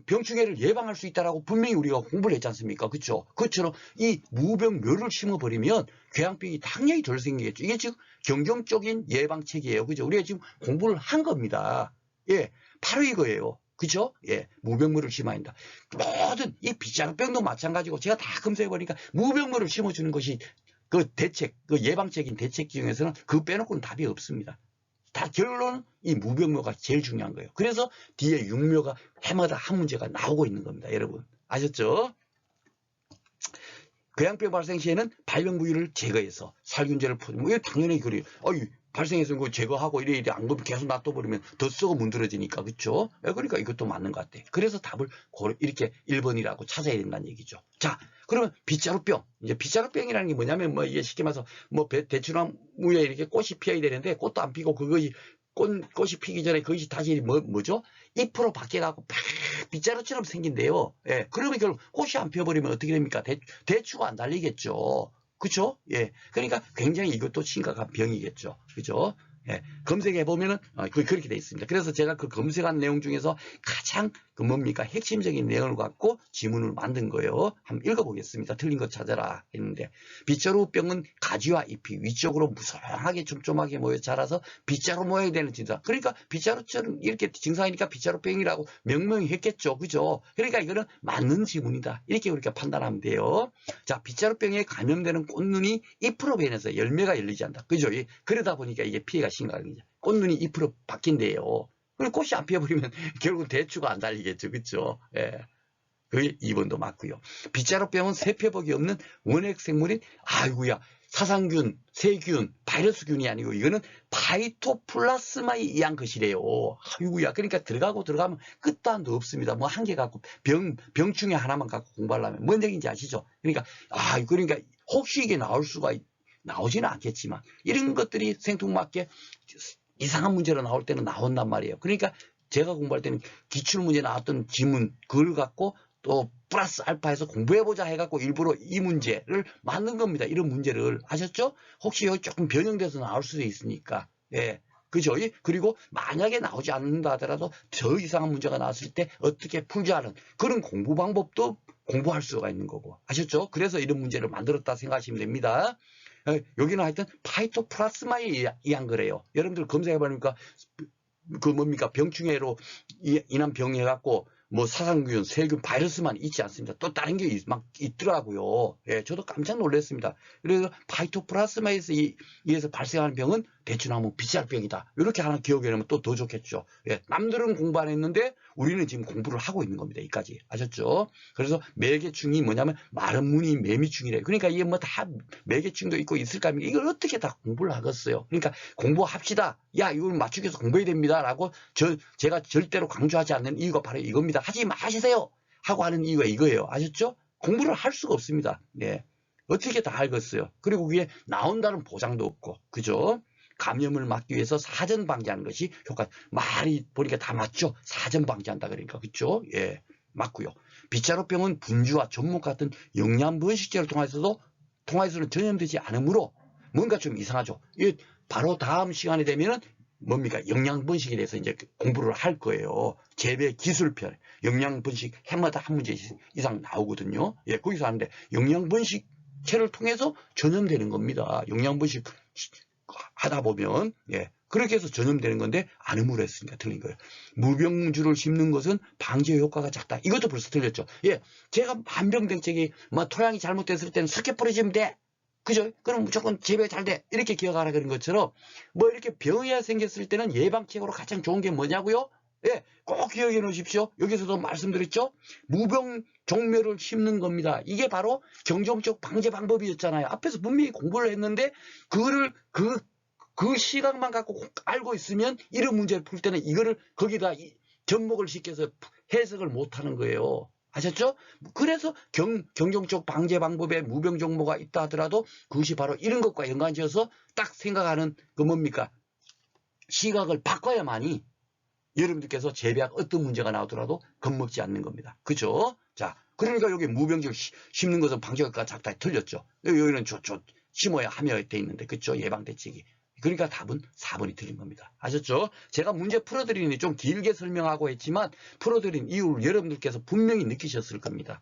Speaker 1: 병충해를 예방할 수 있다라고 분명히 우리가 공부를 했지 않습니까? 그렇죠? 그것처럼 이 무병묘를 심어버리면 궤양병이 당연히 덜 생기겠죠. 이게 지금 경영적인 예방책이에요. 그죠? 우리가 지금 공부를 한 겁니다. 바로 이거예요. 그죠? 무병묘를 심어야 한다. 모든 이 빗자루병도 마찬가지고 제가 다 검색해보니까 무병묘를 심어주는 것이 그 대책, 그 예방적인 대책 중에서는 그 빼놓고는 답이 없습니다. 다 결론은 이 무병묘가 제일 중요한 거예요. 그래서 뒤에 육묘가 해마다 한 문제가 나오고 있는 겁니다. 여러분 아셨죠? 궤양병 발생 시에는 발병 부위를 제거해서 살균제를 퍼주면 왜 당연히 그래요. 발생해서 그거 제거하고 이래 안 그러면 계속 놔둬버리면 더 썩어 문드러지니까. 그렇죠? 그러니까 이것도 맞는 것 같아. 그래서 답을 이렇게 1번이라고 찾아야 된다는 얘기죠. 자, 그러면 빗자루병. 이제 빗자루병이라는 게 뭐냐면 이게 쉽게 말해서 대추나무에 이렇게 꽃이 피어야 되는데 꽃도 안 피고 그것이 꽃이 피기 전에 그것이 다시 뭐죠? 잎으로 바뀌어갖고 빗자루처럼 생긴대요. 그러면 결국 꽃이 안 피어버리면 어떻게 됩니까? 대추가 안 달리겠죠. 그쵸? 그러니까 굉장히 이것도 심각한 병이겠죠. 그죠? 검색해보면은, 그렇게 돼 있습니다. 그래서 제가 그 검색한 내용 중에서 가장 핵심적인 내용을 갖고 지문을 만든 거예요. 한번 읽어보겠습니다. 틀린 거 찾아라 했는데, 빗자루병은 가지와 잎이 위쪽으로 무성하게 촘촘하게 모여 자라서 빗자루 모양이 되는 증상. 그러니까 빗자루처럼 이렇게 증상이니까 빗자루병이라고 명명히 했겠죠. 그죠? 그러니까 이거는 맞는 지문이다. 이렇게 우리가 판단하면 돼요. 자, 빗자루병에 감염되는 꽃눈이 잎으로 변해서 열매가 열리지 않는다. 그죠? 그러다 보니까 이게 피해가 심각한 거죠. 꽃눈이 잎으로 바뀐대요. 그리고 꽃이 안 피어버리면 결국 대추가 안 달리겠죠. 그렇죠? 그게 2번도 맞고요. 빗자루병은 세표복이 없는 원핵 생물인 아이고야 사상균, 세균, 바이러스균이 아니고 이거는 파이토플라스마에 의한 것이래요. 아이고야 그러니까 들어가면 끝도 한도 없습니다. 뭐 한 개 갖고 병충해 하나만 갖고 공부하려면 뭔 얘기인지 아시죠? 그러니까 혹시 이게 나오지는 않겠지만 이런 것들이 생뚱맞게 이상한 문제로 나올 때는 나온단 말이에요. 그러니까 제가 공부할 때는 기출문제 나왔던 지문 그걸 갖고 또 플러스 알파해서 공부해보자 해갖고 일부러 이 문제를 만든 겁니다. 이런 문제를 아셨죠? 혹시 여기 조금 변형돼서 나올 수도 있으니까. 그죠? 그리고 만약에 나오지 않는다 하더라도 더 이상한 문제가 나왔을 때 어떻게 풀자는 그런 공부 방법도 공부할 수가 있는 거고. 아셨죠? 그래서 이런 문제를 만들었다 생각하시면 됩니다. 여기는 하여튼 파이토플라스마에 의한 거래요. 여러분들 검색해보니까 병충해로 인한 병이 해갖고 뭐 사상균, 세균, 바이러스만 있지 않습니다. 또 다른 게 막 있더라고요. 저도 깜짝 놀랐습니다. 그래서 파이토플라스마에서 의해서 발생하는 병은 대추나무 빗살병이다. 이렇게 하나 기억해 놓으면 또 더 좋겠죠. 예, 남들은 공부 안 했는데 우리는 지금 공부를 하고 있는 겁니다. 여기까지 아셨죠? 그래서 매개충이 뭐냐면 마른 무늬 매미충이래. 그러니까 이게 뭐 다 매개충도 있고 있을까 하면 이걸 어떻게 다 공부를 하겠어요. 그러니까 공부합시다. 야, 이걸 맞추기 위해서 공부해야 됩니다라고 제가 절대로 강조하지 않는 이유가 바로 이겁니다. 하지 마시세요 하고 하는 이유가 이거예요. 아셨죠? 공부를 할 수가 없습니다. 예. 어떻게 다 알겠어요. 그리고 그게 나온다는 보장도 없고, 그죠? 감염을 막기 위해서 사전 방지하는 것이 효과. 말이 보니까 다 맞죠? 사전 방지한다 그러니까, 그죠? 예, 맞고요. 빗자루병은 분주와 전목 같은 영양 번식제를 통해서는 전염되지 않으므로 뭔가 좀 이상하죠. 이 바로 다음 시간에 되면은 뭡니까? 영양 번식에 대해서 이제 공부를 할 거예요. 재배 기술편, 영양 번식 해마다 한 문제 이상 나오거든요. 예, 거기서 하는데 영양 번식체를 통해서 전염되는 겁니다. 영양 번식 하다 보면, 예, 그렇게 해서 전염되는 건데 안음으로 했으니까 틀린 거예요. 무병주를 심는 것은 방제 효과가 작다. 이것도 벌써 틀렸죠. 예, 제가 만병den책이 뭐 토양이 잘못됐을 때는 석회 뿌려주면 돼. 그죠? 그럼 무조건 재배 잘 돼. 이렇게 기억하라 그런 것처럼 뭐 이렇게 병이 생겼을 때는 예방책으로 가장 좋은 게 뭐냐고요? 예, 꼭 기억해 놓으십시오. 여기서도 말씀드렸죠? 무병종묘를 심는 겁니다. 이게 바로 경종적 방제 방법이었잖아요. 앞에서 분명히 공부를 했는데 그거를 그 시각만 갖고 알고 있으면 이런 문제를 풀 때는 이거를 거기다 접목을 시켜서 해석을 못하는 거예요. 아셨죠? 그래서 경종적 방제 방법에 무병종모가 있다 하더라도 그것이 바로 이런 것과 연관지어서 딱 생각하는 그 뭡니까? 시각을 바꿔야만이 여러분들께서 재배학 어떤 문제가 나오더라도 겁먹지 않는 겁니다. 그죠? 자, 그러니까 여기 무병주를 심는 것은 방제효과가 작다 틀렸죠. 여기는 심어야 하며 돼 있는데, 그죠? 예방대책이. 그러니까 답은 4번이 틀린 겁니다. 아셨죠? 제가 문제 풀어드리니 좀 길게 설명하고 했지만 풀어드린 이유를 여러분들께서 분명히 느끼셨을 겁니다.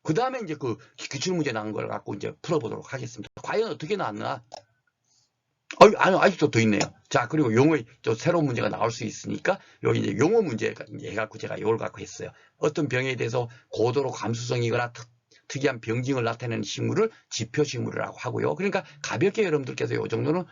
Speaker 1: 그 다음에 이제 그 기출문제 나온 걸 갖고 이제 풀어보도록 하겠습니다. 과연 어떻게 나왔나? 아직도 더 있네요. 자, 그리고 용어의 또 새로운 문제가 나올 수 있으니까 여기 이제 용어 문제가 이제 해갖고 제가 이걸 갖고 했어요. 어떤 병에 대해서 고도로 감수성이거나 특이한 병징을 나타내는 식물을 지표식물이라고 하고요. 그러니까 가볍게 여러분들께서 이 정도는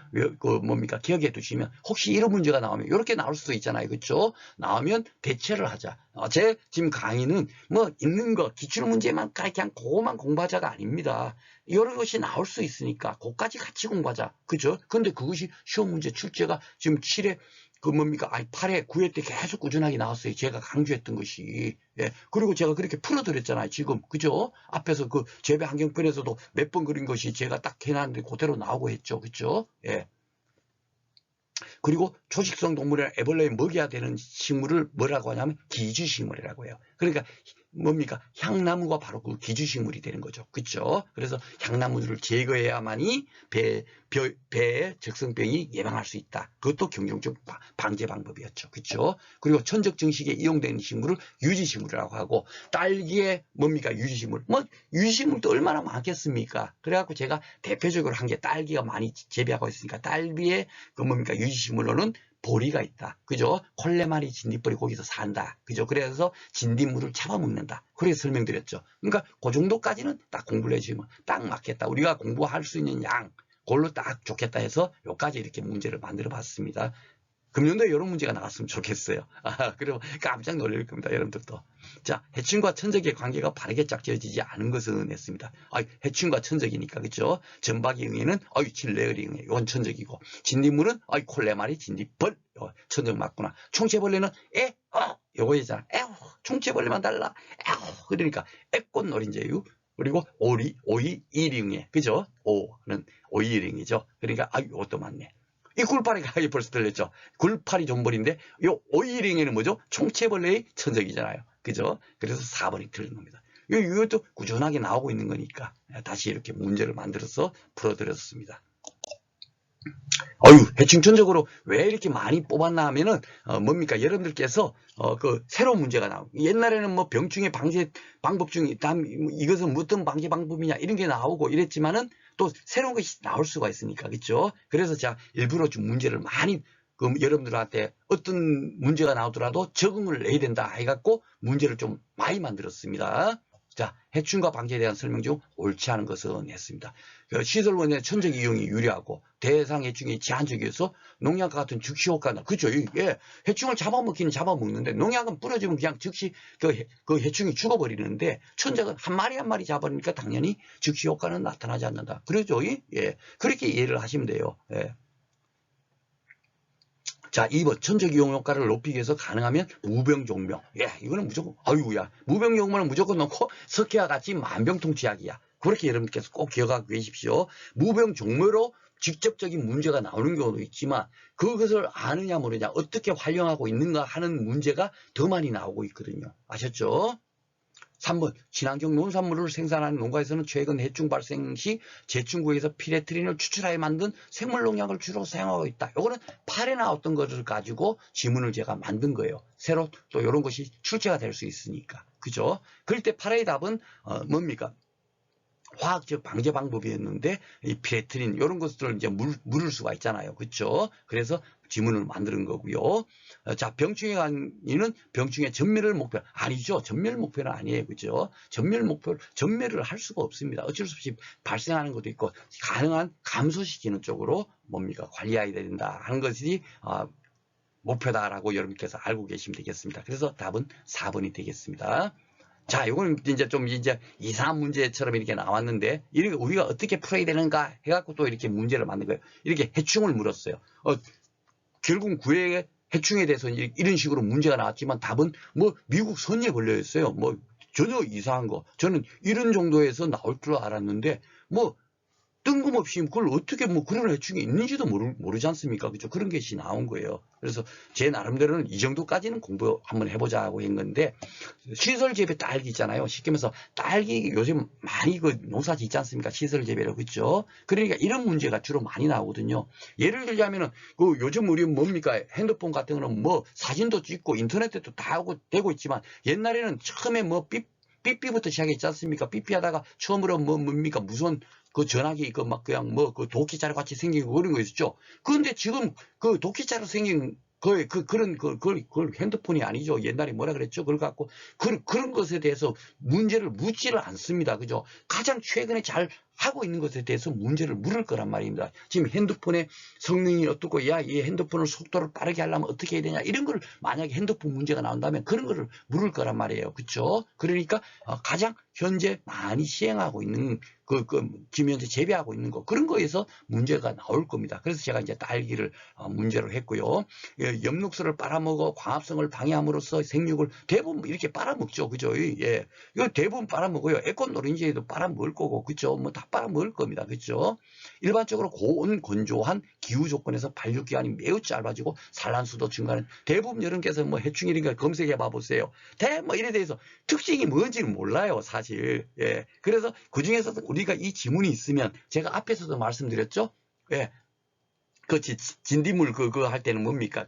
Speaker 1: 뭡니까? 기억해 두시면 혹시 이런 문제가 나오면 이렇게 나올 수도 있잖아요. 그렇죠? 나오면 대체를 하자. 제 지금 강의는 뭐 있는 거 기출 문제만 그냥 그거만 공부하자가 아닙니다. 여러 것이 나올 수 있으니까 그것까지 같이 공부하자. 그죠? 근데 그것이 시험 문제 출제가 지금 7회 그 뭡니까? 8회, 9회 때 계속 꾸준하게 나왔어요. 제가 강조했던 것이. 예. 그리고 제가 그렇게 풀어드렸잖아요. 지금. 그죠? 앞에서 그 재배 환경편에서도 몇 번 그린 것이 제가 딱 해놨는데 그대로 나오고 했죠. 그죠? 예. 그리고 초식성 동물이나 애벌레에 먹여야 되는 식물을 뭐라고 하냐면 기주식물이라고 해요. 그러니까 뭡니까? 향나무가 바로 그 기주식물이 되는 거죠. 그렇죠? 그래서 향나무를 제거해야만이 배의 적성병이 예방할 수 있다. 그것도 경종적 방제 방법이었죠. 그렇죠? 그리고 천적 증식에 이용되는 식물을 유지식물이라고 하고 딸기에 뭡니까? 유지식물. 뭐 유지식물도 얼마나 많겠습니까? 그래갖고 제가 대표적으로 한 게 딸기가 많이 재배하고 있으니까 딸기에 그 뭡니까? 유지식물로는 보리가 있다. 그죠? 콜레마리 진딧벌이 거기서 산다. 그죠? 그래서 진딧물을 잡아먹는다. 그래서 설명드렸죠. 그러니까 그 정도까지는 딱 공부를 해주시면 딱 맞겠다. 우리가 공부할 수 있는 양, 그걸로 딱 좋겠다 해서 여기까지 이렇게 문제를 만들어 봤습니다. 금년도에 이런 문제가 나왔으면 좋겠어요. 그리고 깜짝 놀랄 겁니다. 여러분들도. 자, 해충과 천적의 관계가 바르게 짝지어지지 않은 것은 했습니다. 해충과 천적이니까, 그죠? 전박이 응애는, 칠레어리 응애, 이건 천적이고, 진딧물은, 콜레마리 진딧벌, 천적 맞구나. 총체벌레는, 요거잖아. 총체벌레만 달라. 그러니까, 애꽃 노린재유. 그리고 오이, 이리응애. 그죠? 오는 오이리응이죠. 그러니까, 이것도 맞네. 이 굴파리가 벌써 들렸죠. 굴파리 존벌인데 요 오이링에는 뭐죠? 총체벌레의 천적이잖아요. 그죠? 그래서 4번이 틀린 겁니다. 이것도 꾸준하게 나오고 있는 거니까 다시 이렇게 문제를 만들어서 풀어드렸습니다. 해충천적으로 왜 이렇게 많이 뽑았나 하면은 뭡니까? 여러분들께서 그 새로운 문제가 나오고 옛날에는 뭐 병충해 방제 방법 중에 이것은 어떤 방제 방법이냐 이런 게 나오고 이랬지만은 또 새로운 것이 나올 수가 있으니까 그렇죠? 그래서 제가 일부러 좀 문제를 많이 여러분들한테 어떤 문제가 나오더라도 적응을 해야 된다 해갖고 문제를 좀 많이 만들었습니다. 자, 해충과 방제에 대한 설명 중 옳지 않은 것은 했습니다. 시설 원의 천적 이용이 유리하고 대상 해충이 제한적이어서 농약과 같은 즉시 효과나 그죠? 예, 해충을 잡아먹기는 잡아먹는데 농약은 뿌려주면 그냥 즉시 그 해충이 죽어버리는데 천적은 한 마리 한 마리 잡아니까 당연히 즉시 효과는 나타나지 않는다. 그러죠? 예, 그렇게 이해를 하시면 돼요. 예. 자, 2번 천적 이용 효과를 높이기 위해서 가능하면 무병종묘. 예, 이거는 무조건 아이고야 무병종묘는 무조건 넣고 석회와 같이 만병통치약이야. 그렇게 여러분께서 꼭 기억하고 계십시오. 무병종묘로 직접적인 문제가 나오는 경우도 있지만 그것을 아느냐 모르냐 어떻게 활용하고 있는가 하는 문제가 더 많이 나오고 있거든요. 아셨죠? 3번 친환경 농산물을 생산하는 농가에서는 최근 해충 발생 시 제충구에서 피레트린을 추출하여 만든 생물농약을 주로 사용하고 있다. 이거는 팔에 나왔던 것을 가지고 지문을 제가 만든 거예요. 새로 또 이런 것이 출제가 될 수 있으니까. 그죠? 그럴 때 팔의 답은 뭡니까? 화학적 방제 방법이었는데 이 피레트린 이런 것들을 이제 물을 수가 있잖아요. 그렇죠? 그래서 지문을 만드는 거고요. 자, 병충해 강의는 병충해 전멸을 목표 아니죠. 전멸 목표는 아니에요. 그죠? 전멸을 할 수가 없습니다. 어쩔 수 없이 발생하는 것도 있고 가능한 감소시키는 쪽으로 뭡니까? 관리해야 된다 하는 것이 목표다라고 여러분께서 알고 계시면 되겠습니다. 그래서 답은 4번이 되겠습니다. 자, 이건 이제 좀 이제 이상한 문제처럼 이렇게 나왔는데, 이렇게 우리가 어떻게 풀어야 되는가 해갖고 또 이렇게 문제를 만든 거예요. 이렇게 해충을 물었어요. 결국 구획의 해충에 대해서 이런 식으로 문제가 나왔지만 답은 뭐 미국 선지에 걸려있어요. 뭐 전혀 이상한 거. 저는 이런 정도에서 나올 줄 알았는데, 뭐 뜬금없이 그걸 어떻게 뭐 그런 해충이 있는지도 모르지 않습니까? 그죠? 그런 것이 나온 거예요. 그래서 제 나름대로는 이 정도까지는 공부 한번 해보자고 한 건데, 시설 재배 딸기 있잖아요. 쉽게 말해서 딸기 요즘 많이 그 농사 짓지 않습니까? 시설 재배로. 그죠? 그러니까 이런 문제가 주로 많이 나오거든요. 예를 들자면은 그 요즘 우리 뭡니까? 핸드폰 같은 거는 뭐 사진도 찍고 인터넷에도 다 하고 되고 있지만 옛날에는 처음에 뭐 삐삐부터 시작했지 않습니까? 삐삐하다가 처음으로 뭡니까? 무슨 그 전화기 막 그냥 뭐 그 도끼자루 같이 생긴 그런 거 있었죠. 그런데 지금 그 도끼자루 생긴 그걸 핸드폰이 아니죠. 옛날에 뭐라 그랬죠? 그걸 갖고 그런 것에 대해서 문제를 묻지를 않습니다. 그죠? 가장 최근에 잘 하고 있는 것에 대해서 문제를 물을 거란 말입니다. 지금 핸드폰의 성능이 어떻고, 야, 이 핸드폰을 속도를 빠르게 하려면 어떻게 해야 되냐, 이런 걸 만약에 핸드폰 문제가 나온다면 그런 거를 물을 거란 말이에요. 그렇죠? 그러니까 가장 현재 많이 시행하고 있는 지금 현재 재배하고 있는 거, 그런 거에서 문제가 나올 겁니다. 그래서 제가 이제 딸기를 문제로 했고요. 엽록소를 빨아먹어 광합성을 방해함으로써 생육을 대부분 이렇게 빨아먹죠. 그죠? 예. 이거 대부분 빨아먹어요. 에콘 노린지에도 빨아먹을 거고, 그죠? 뭐 다 빨아먹을 겁니다. 그죠? 일반적으로 고온 건조한 기후 조건에서 발육기간이 매우 짧아지고 산란수도 증가하는, 대부분 여러분께서 뭐 해충 이런 걸 검색해 봐 보세요. 뭐 이래 대해서 특징이 뭔지는 몰라요, 사실. 예. 그래서 그 중에서도 우리가 이 지문이 있으면 제가 앞에서도 말씀드렸죠. 예. 그 진딧물 그거 할 때는 뭡니까?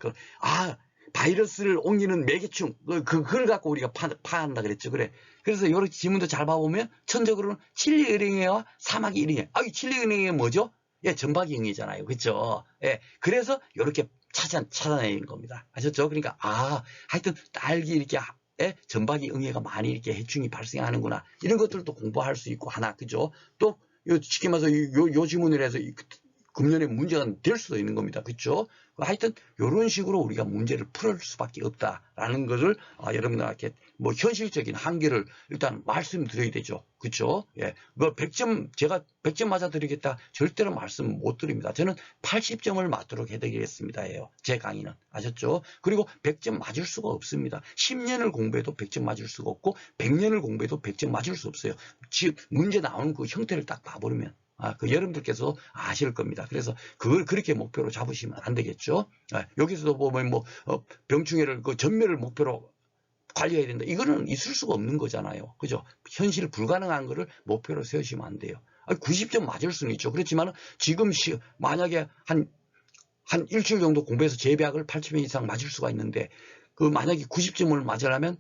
Speaker 1: 바이러스를 옮기는 매개충 그걸 갖고 우리가 파한다 그랬죠. 그래. 그래서 이렇게 지문도 잘 봐보면 천적으로는 칠리은행회와 사마귀은행회. 이 칠리은행회 뭐죠? 예, 전박이응이잖아요. 그렇죠? 예. 그래서 이렇게 찾아내는 겁니다. 아셨죠? 그러니까 하여튼 딸기 이렇게 전박이응회가 많이 이렇게 해충이 발생하는구나. 이런 것들도 공부할 수 있고 하나. 그죠? 또 쉽게 말해서 요 지문을 해서 금년에 문제가 될 수도 있는 겁니다. 그렇죠? 하여튼 이런 식으로 우리가 문제를 풀을 수밖에 없다라는 것을 여러분들한테 뭐 현실적인 한계를 일단 말씀드려야 되죠. 그렇죠? 예. 뭐 100점 제가 100점 맞아 드리겠다 절대로 말씀 못 드립니다. 저는 80점을 맞도록 해드리겠습니다.예요. 제 강의는. 아셨죠? 그리고 100점 맞을 수가 없습니다. 10년을 공부해도 100점 맞을 수가 없고 100년을 공부해도 100점 맞을 수 없어요. 지금 문제 나오는 그 형태를 딱 봐버리면 여러분들께서 아실 겁니다. 그래서 그걸 그렇게 목표로 잡으시면 안 되겠죠. 여기서도 보면 병충해를 전멸을 목표로 관리해야 된다. 이거는 있을 수가 없는 거잖아요. 그죠? 현실 불가능한 거를 목표로 세우시면 안 돼요. 90점 맞을 수는 있죠. 그렇지만 지금 만약에 한 일주일 정도 공부해서 재배학을 80점 이상 맞을 수가 있는데 만약에 90점을 맞으려면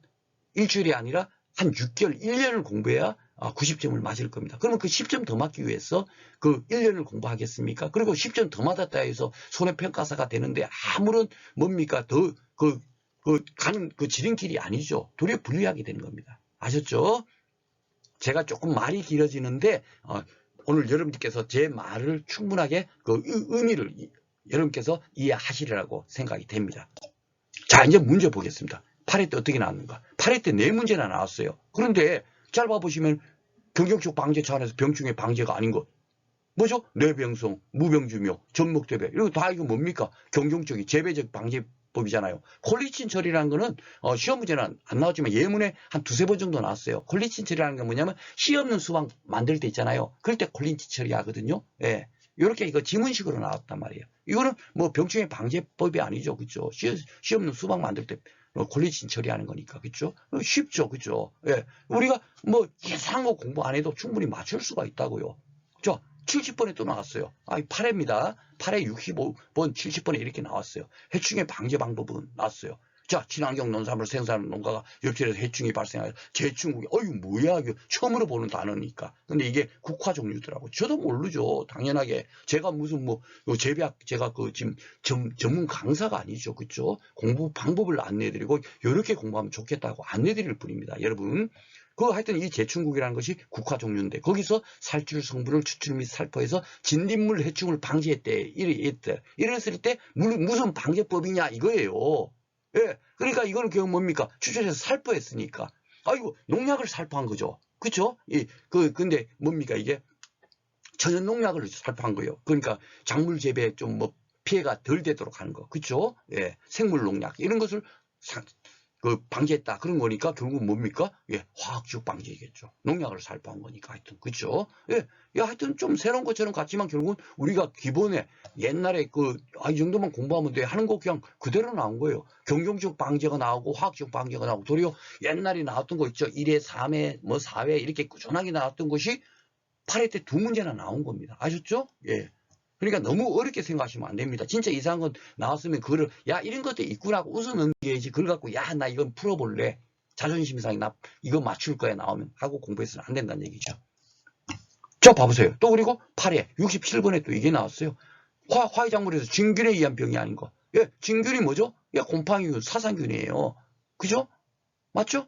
Speaker 1: 일주일이 아니라 한 6개월, 1년을 공부해야 90점을 맞을 겁니다. 그러면 그 10점 더 맞기 위해서 그 1년을 공부하겠습니까? 그리고 10점 더 맞았다 해서 손해평가사가 되는데 아무런 뭡니까? 가는 그 지름길이 아니죠. 도리어 불리하게 되는 겁니다. 아셨죠? 제가 조금 말이 길어지는데 오늘 여러분께서 제 말을 충분하게 그 의미를 여러분께서 이해하시리라고 생각이 됩니다. 자, 이제 문제 보겠습니다. 8회 때 어떻게 나왔는가? 8회 때 4문제나 나왔어요. 그런데 잘 봐보시면 경경적 방제 차원에서 병충해 방제가 아닌 것. 뭐죠? 뇌병성, 무병주묘, 전목대배. 이거 다 이거 뭡니까? 경경적인 재배적 방제법이잖아요. 콜리친 처리라는 거는 시험 문제는 안 나왔지만 예문에 한 두세 번 정도 나왔어요. 콜리친 처리라는 건 뭐냐면 시 없는 수박 만들 때 있잖아요. 그럴 때 콜리친 처리하거든요. 예. 이렇게 이거 지문식으로 나왔단 말이에요. 이거는 뭐 병충해 방제법이 아니죠. 그죠? 시 없는 수박 만들 때 콜리친 처리하는 거니까. 그죠? 쉽죠. 그죠? 예. 우리가 뭐 이상한 거 공부 안 해도 충분히 맞출 수가 있다고요. 그죠? 70번에 또 나왔어요. 8회입니다. 8회 65번, 70번에 이렇게 나왔어요. 해충의 방제 방법은 나왔어요. 자, 친환경 농산물 생산하는 농가가 엽질에서 해충이 발생하여 재충국이, 이거 뭐야, 이거 처음으로 보는 단어니까. 근데 이게 국화 종류더라고. 저도 모르죠. 당연하게. 제가 무슨 재배학, 제가 지금 전문 강사가 아니죠. 그죠? 공부 방법을 안내해드리고, 이렇게 공부하면 좋겠다고 안내해드릴 뿐입니다. 여러분. 하여튼 이 재충국이라는 것이 국화 종류인데 거기서 살줄 성분을 추출 및 살포해서 진딧물 해충을 방지했대. 이랬을 때 무슨 방제법이냐 이거예요. 예. 그러니까 이거는 결국 뭡니까? 추출해서 살포했으니까. 아이고 농약을 살포한 거죠. 그렇죠? 근데 뭡니까 이게? 천연 농약을 살포한 거예요. 그러니까 작물 재배에 좀 피해가 덜 되도록 하는 거. 그렇죠? 예. 생물 농약 이런 것을 방지했다. 그런 거니까 결국 뭡니까? 예, 화학적 방지겠죠. 농약을 살포한 거니까 하여튼. 그죠? 예, 하여튼 좀 새로운 것처럼 같지만 결국은 우리가 기본에 옛날에 이 정도만 공부하면 돼 하는 거 그냥 그대로 나온 거예요. 경경적 방제가 나오고 화학적 방제가 나오고 도리어 옛날에 나왔던 거 있죠. 1회, 3회, 4회 이렇게 꾸준하게 나왔던 것이 8회 때 2문제나 나온 겁니다. 아셨죠? 예. 그러니까 너무 어렵게 생각하시면 안 됩니다. 진짜 이상한 건 나왔으면 그거를 이런 것도 있구나 하고 웃어 넘겨야지. 그걸 갖고 나 이건 풀어볼래. 자존심 상해. 나 이거 맞출 거야 나오면 하고 공부해서는 안 된다는 얘기죠. 자 봐보세요. 또 그리고 8회 67번에 또 이게 나왔어요. 화훼작물에서 진균에 의한 병이 아닌 거. 예, 진균이 뭐죠? 곰팡이균, 사상균이에요. 그죠? 맞죠?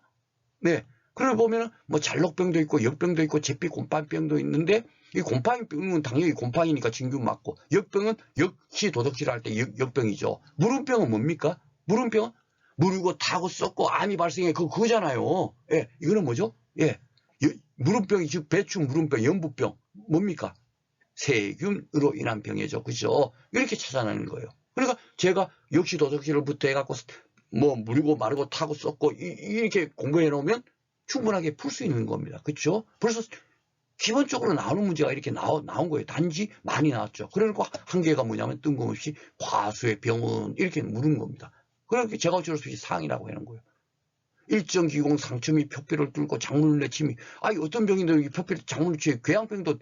Speaker 1: 네. 그걸 보면은 잘록병도 있고 역병도 있고 제피 곰팡이병도 있는데 이 곰팡이병은 당연히 곰팡이니까 진균 맞고 역병은 역시 도덕질을 할 때 역병이죠. 무름병은 뭡니까? 무름병은 무르고 타고 썩고 암이 발생해 그거잖아요. 예, 이거는 뭐죠? 예, 무름병이 즉 배충 무름병 연부병 뭡니까? 세균으로 인한 병이죠. 그죠? 이렇게 찾아내는 거예요. 그러니까 제가 역시 도덕질을부터 해갖고 무르고 마르고 타고 썩고 이렇게 공부해 놓으면 충분하게 풀 수 있는 겁니다. 그렇죠? 벌써 기본적으로 나오는 문제가 이렇게 나온 거예요. 단지 많이 나왔죠. 그러니까 한 개가 뭐냐면 뜬금없이 과수의 병은 이렇게 물은 겁니다. 그렇게 제가 어쩔 수 없이 상이라고 하는 거예요. 일정 기공 상처 및 표피를 뚫고 작물 내침이 어떤 병인데 이 표피 작물 내침이 궤양병도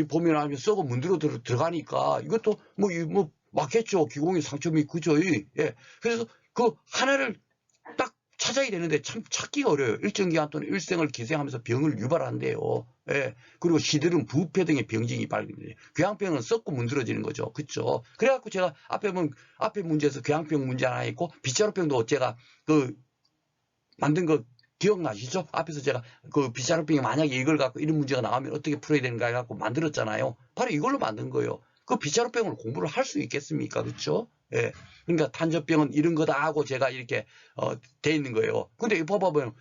Speaker 1: 보면 알면 썩어 문드러 들어가니까 이것도 맞겠죠. 기공의 상처 및 그죠. 예. 그래서 그 하나를 딱 찾아야 되는데 참 찾기가 어려워요. 일정 기간 동안 일생을 기생하면서 병을 유발한대요. 예. 그리고 시들은 부패 등의 병증이 발견돼요. 궤양병은 썩고 문드러지는 거죠. 그렇죠? 그래갖고 제가 앞에 문제에서 궤양병 문제 하나 있고 빗자루병도 제가 만든 거 기억나시죠? 앞에서 제가 빗자루병이 만약에 이걸 갖고 이런 문제가 나오면 어떻게 풀어야 되는가 해갖고 만들었잖아요. 바로 이걸로 만든 거예요. 그 빗자루병을 공부를 할 수 있겠습니까? 그렇죠? 예. 그러니까 탄저병은 이런 거다 하고 제가 이렇게 돼 있는 거예요. 근데 이 봐봐요.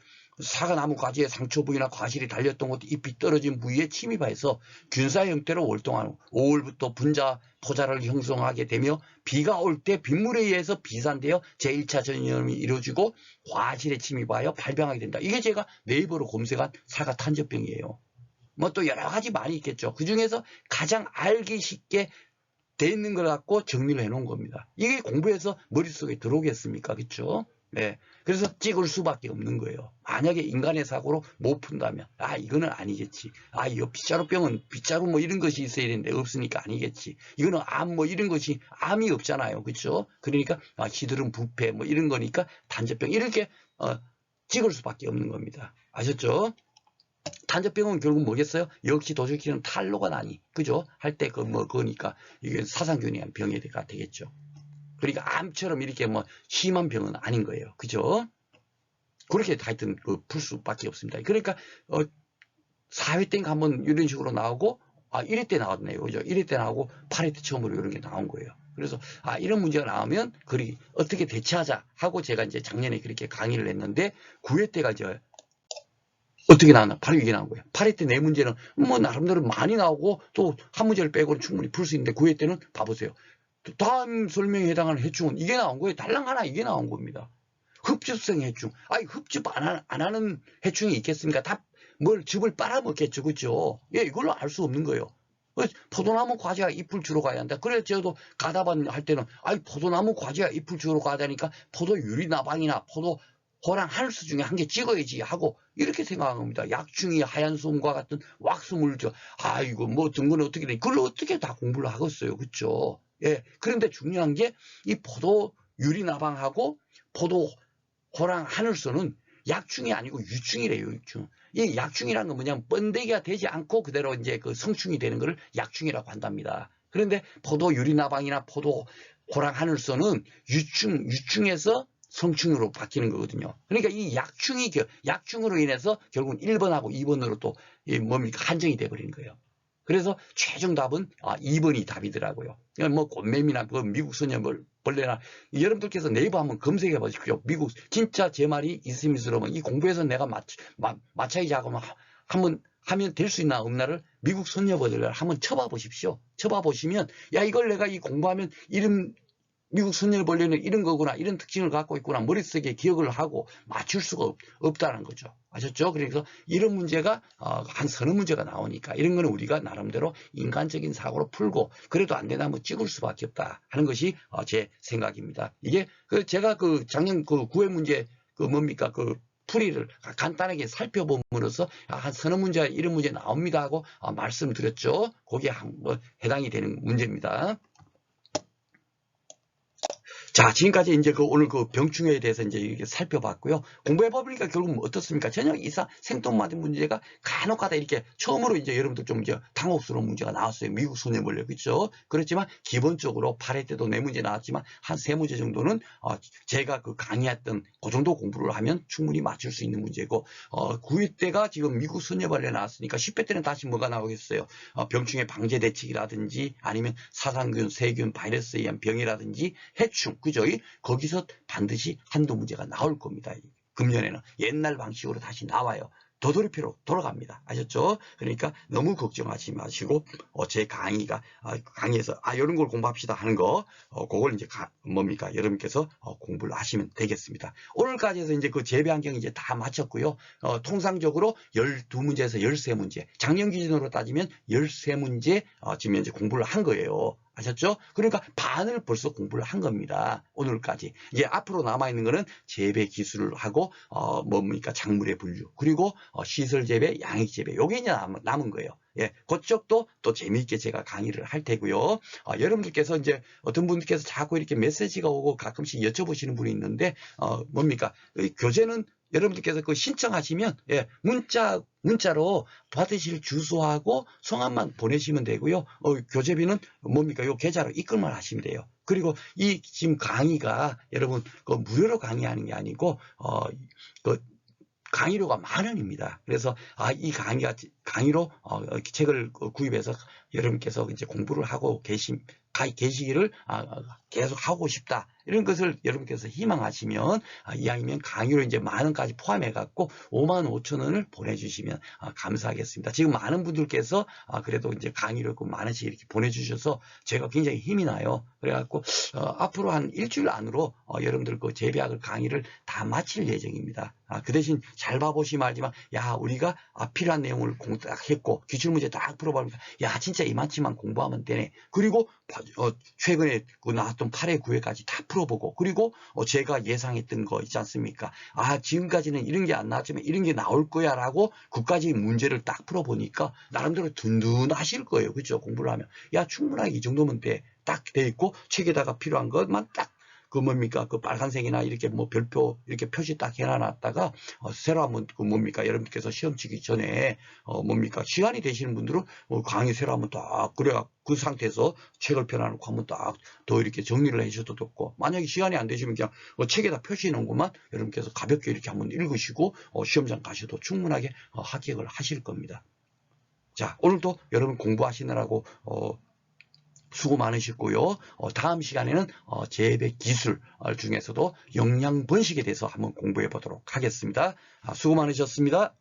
Speaker 1: 사과나무 가지에 상처 부위나 과실이 달렸던 곳 잎이 떨어진 부위에 침입해서 균사 형태로 월동하는 5월부터 분자 포자를 형성하게 되며 비가 올 때 빗물에 의해서 비산되어 제1차 전염이 이루어지고 과실에 침입하여 발병하게 된다. 이게 제가 네이버로 검색한 사과 탄저병이에요. 또 여러 가지 말이 있겠죠. 그 중에서 가장 알기 쉽게 돼 있는 걸 갖고 정리를 해 놓은 겁니다. 이게 공부해서 머릿속에 들어오겠습니까? 그렇죠? 네. 그래서 찍을 수밖에 없는 거예요. 만약에 인간의 사고로 못 푼다면 이거는 아니겠지. 이 빗자루병은 빗자루 이런 것이 있어야 되는데 없으니까 아니겠지. 이거는 암 이런 것이 암이 없잖아요. 그렇죠? 그러니까 시들은 부패 이런 거니까 단저병 이렇게 찍을 수밖에 없는 겁니다. 아셨죠? 탄저병은 결국 뭐겠어요? 역시 도적질은 탈로가 나니, 그죠? 할 때 그거니까 이게 사상균이 병이 되겠죠. 그러니까 암처럼 이렇게 심한 병은 아닌 거예요. 그죠? 그렇게 하여튼 풀 수밖에 없습니다. 그러니까 4회 때 한번 이런 식으로 나오고 1회 때 나왔네요. 그죠? 1회 때 나오고 8회 때 처음으로 이런 게 나온 거예요. 그래서 이런 문제가 나오면 그리 어떻게 대처하자 하고 제가 이제 작년에 그렇게 강의를 했는데 9회 때가 이제 어떻게 나왔나? 바로 이게 나온 거예요. 8회 때 네 문제는 뭐 나름대로 많이 나오고 또 한 문제를 빼고는 충분히 풀 수 있는데 9회 때는 봐보세요. 다음 설명에 해당하는 해충은 이게 나온 거예요. 달랑 하나 이게 나온 겁니다. 흡집성 해충. 흡집 안 하는 해충이 있겠습니까? 다 뭘 즙을 빨아먹겠죠. 그죠? 예, 이걸로 알 수 없는 거예요. 포도나무 과제가 잎을 주러 가야 한다. 그래, 저도 가다반 할 때는, 포도나무 과제가 잎을 주러 가야 되니까 포도 유리나방이나 포도 호랑 하늘수 중에 한 개 찍어야지 하고 이렇게 생각한 겁니다. 약충이 하얀 솜과 같은 왁스물 이거 뭐 등근은 어떻게 돼? 그걸 어떻게 다 공부를 하겠어요. 그쵸? 예. 그런데 중요한 게 이 포도 유리나방하고 포도 호랑 하늘수는 약충이 아니고 유충이래요. 유충. 이 약충이라는 건 뭐냐면 번데기가 되지 않고 그대로 이제 그 성충이 되는 것을 약충이라고 한답니다. 그런데 포도 유리나방이나 포도 호랑 하늘소는 유충에서 성충으로 바뀌는 거거든요. 그러니까 이 약충으로 인해서 결국은 1번하고 2번으로 또 뭡니까 한정이 돼버리는 거예요. 그래서 최종 답은 2번이 답이더라고요. 뭐 곰매미나 그 미국 소년벌레나 여러분들께서 네이버 한번 검색해 보십시오. 미국 진짜 제 말이 있음이스러우면 이 공부에서 내가 마차이 작업을 한번 하면 될 수 있나 없나를 미국 소년벌레를 한번 쳐봐 보십시오. 쳐봐 보시면 이걸 내가 이 공부하면 미국 선열벌레는 이런 거구나, 이런 특징을 갖고 있구나, 머릿속에 기억을 하고 맞출 수가 없다는 거죠. 아셨죠? 그래서 이런 문제가 한 서너 문제가 나오니까 이런 거는 우리가 나름대로 인간적인 사고로 풀고 그래도 안 되나 뭐 찍을 수밖에 없다 하는 것이 제 생각입니다. 이게 제가 작년 9회 문제 뭡니까 풀이를 간단하게 살펴봄으로써 한 서너 문제 이런 문제 나옵니다 하고 말씀드렸죠. 거기에 해당이 되는 문제입니다. 자, 지금까지 이제 오늘 병충해에 대해서 이제 이렇게 살펴봤고요. 공부해보니까 결국 어떻습니까? 전혀 이상 생뚱맞은 문제가 간혹가다 이렇게 처음으로 이제 여러분들 좀 이제 당혹스러운 문제가 나왔어요. 미국 소년벌레, 그렇죠? 그렇지만 기본적으로 8회 때도 4문제 나왔지만 한 3문제 정도는 제가 강의했던 그 정도 공부를 하면 충분히 맞출 수 있는 문제고 9회 때가 지금 미국 소년벌레 나왔으니까 10회 때는 다시 뭐가 나오겠어요? 병충해 방제 대책이라든지 아니면 사상균, 세균, 바이러스에 의한 병이라든지 해충, 그죠? 거기서 반드시 한두 문제가 나올 겁니다. 금년에는 옛날 방식으로 다시 나와요. 도돌이표로 돌아갑니다. 아셨죠? 그러니까 너무 걱정하지 마시고 제 강의에서 이런 걸 공부합시다 하는 거 그걸 이제 뭡니까? 여러분께서 공부를 하시면 되겠습니다. 오늘까지 해서 이제 재배 환경 이제 다 마쳤고요. 통상적으로 12문제에서 13문제, 작년 기준으로 따지면 13문제 지금 이제 공부를 한 거예요. 아셨죠? 그러니까 반을 벌써 공부를 한 겁니다. 오늘까지. 이제 앞으로 남아있는 거는 재배 기술을 하고, 뭡니까? 작물의 분류. 그리고 시설 재배, 양액 재배. 요게 이제 남은 거예요. 예, 그쪽도 또 재미있게 제가 강의를 할 테고요. 여러분들께서 이제 어떤 분들께서 자꾸 이렇게 메시지가 오고 가끔씩 여쭤보시는 분이 있는데, 뭡니까? 교재는 여러분들께서 신청하시면, 예, 문자로 받으실 주소하고 성함만 보내시면 되고요. 교재비는 뭡니까? 요 계좌로 입금만 하시면 돼요. 그리고 이 지금 강의가 여러분 무료로 강의하는 게 아니고 강의료가 10,000원입니다. 그래서 이 강의로 책을 구입해서 여러분께서 이제 공부를 하고 계시기를 계속 하고 싶다. 이런 것을 여러분께서 희망하시면 이왕이면 강의로 이제 10,000원까지 포함해 갖고 55,000원을 보내주시면 감사하겠습니다. 지금 많은 분들께서 그래도 이제 강의로 10,000원씩 이렇게 보내주셔서 제가 굉장히 힘이 나요. 그래갖고 앞으로 한 일주일 안으로 여러분들 재배학을 강의를 다 마칠 예정입니다. 그 대신 잘 봐보시면 알지만 우리가 필요한 내용을 딱 했고 기출문제 딱 풀어보니까 진짜 이만치만 공부하면 되네. 그리고 최근에 나왔던 8회 9회까지 다 풀어보고 그리고 제가 예상했던 거 있지 않습니까? 지금까지는 이런 게 안 나왔지만 이런 게 나올 거야 라고 그까지 문제를 딱 풀어보니까 나름대로 든든하실 거예요. 그렇죠? 공부를 하면 충분하게 이 정도면 딱 돼 있고 책에다가 필요한 것만 딱 뭡니까? 빨간색이나 이렇게 별표 이렇게 표시 딱 해놨다가 새로 한번 뭡니까? 여러분께서 시험 치기 전에 뭡니까? 시간이 되시는 분들은 강의 새로 한번 딱 그래야 그 상태에서 책을 펴놔놓고 한번 딱 더 이렇게 정리를 해주셔도 좋고 만약에 시간이 안 되시면 그냥 책에다 표시해 놓은 것만 여러분께서 가볍게 이렇게 한번 읽으시고 시험장 가셔도 충분하게 합격을 하실 겁니다. 자, 오늘도 여러분 공부하시느라고 수고 많으셨고요. 다음 시간에는 재배 기술 중에서도 영양 번식에 대해서 한번 공부해 보도록 하겠습니다. 수고 많으셨습니다.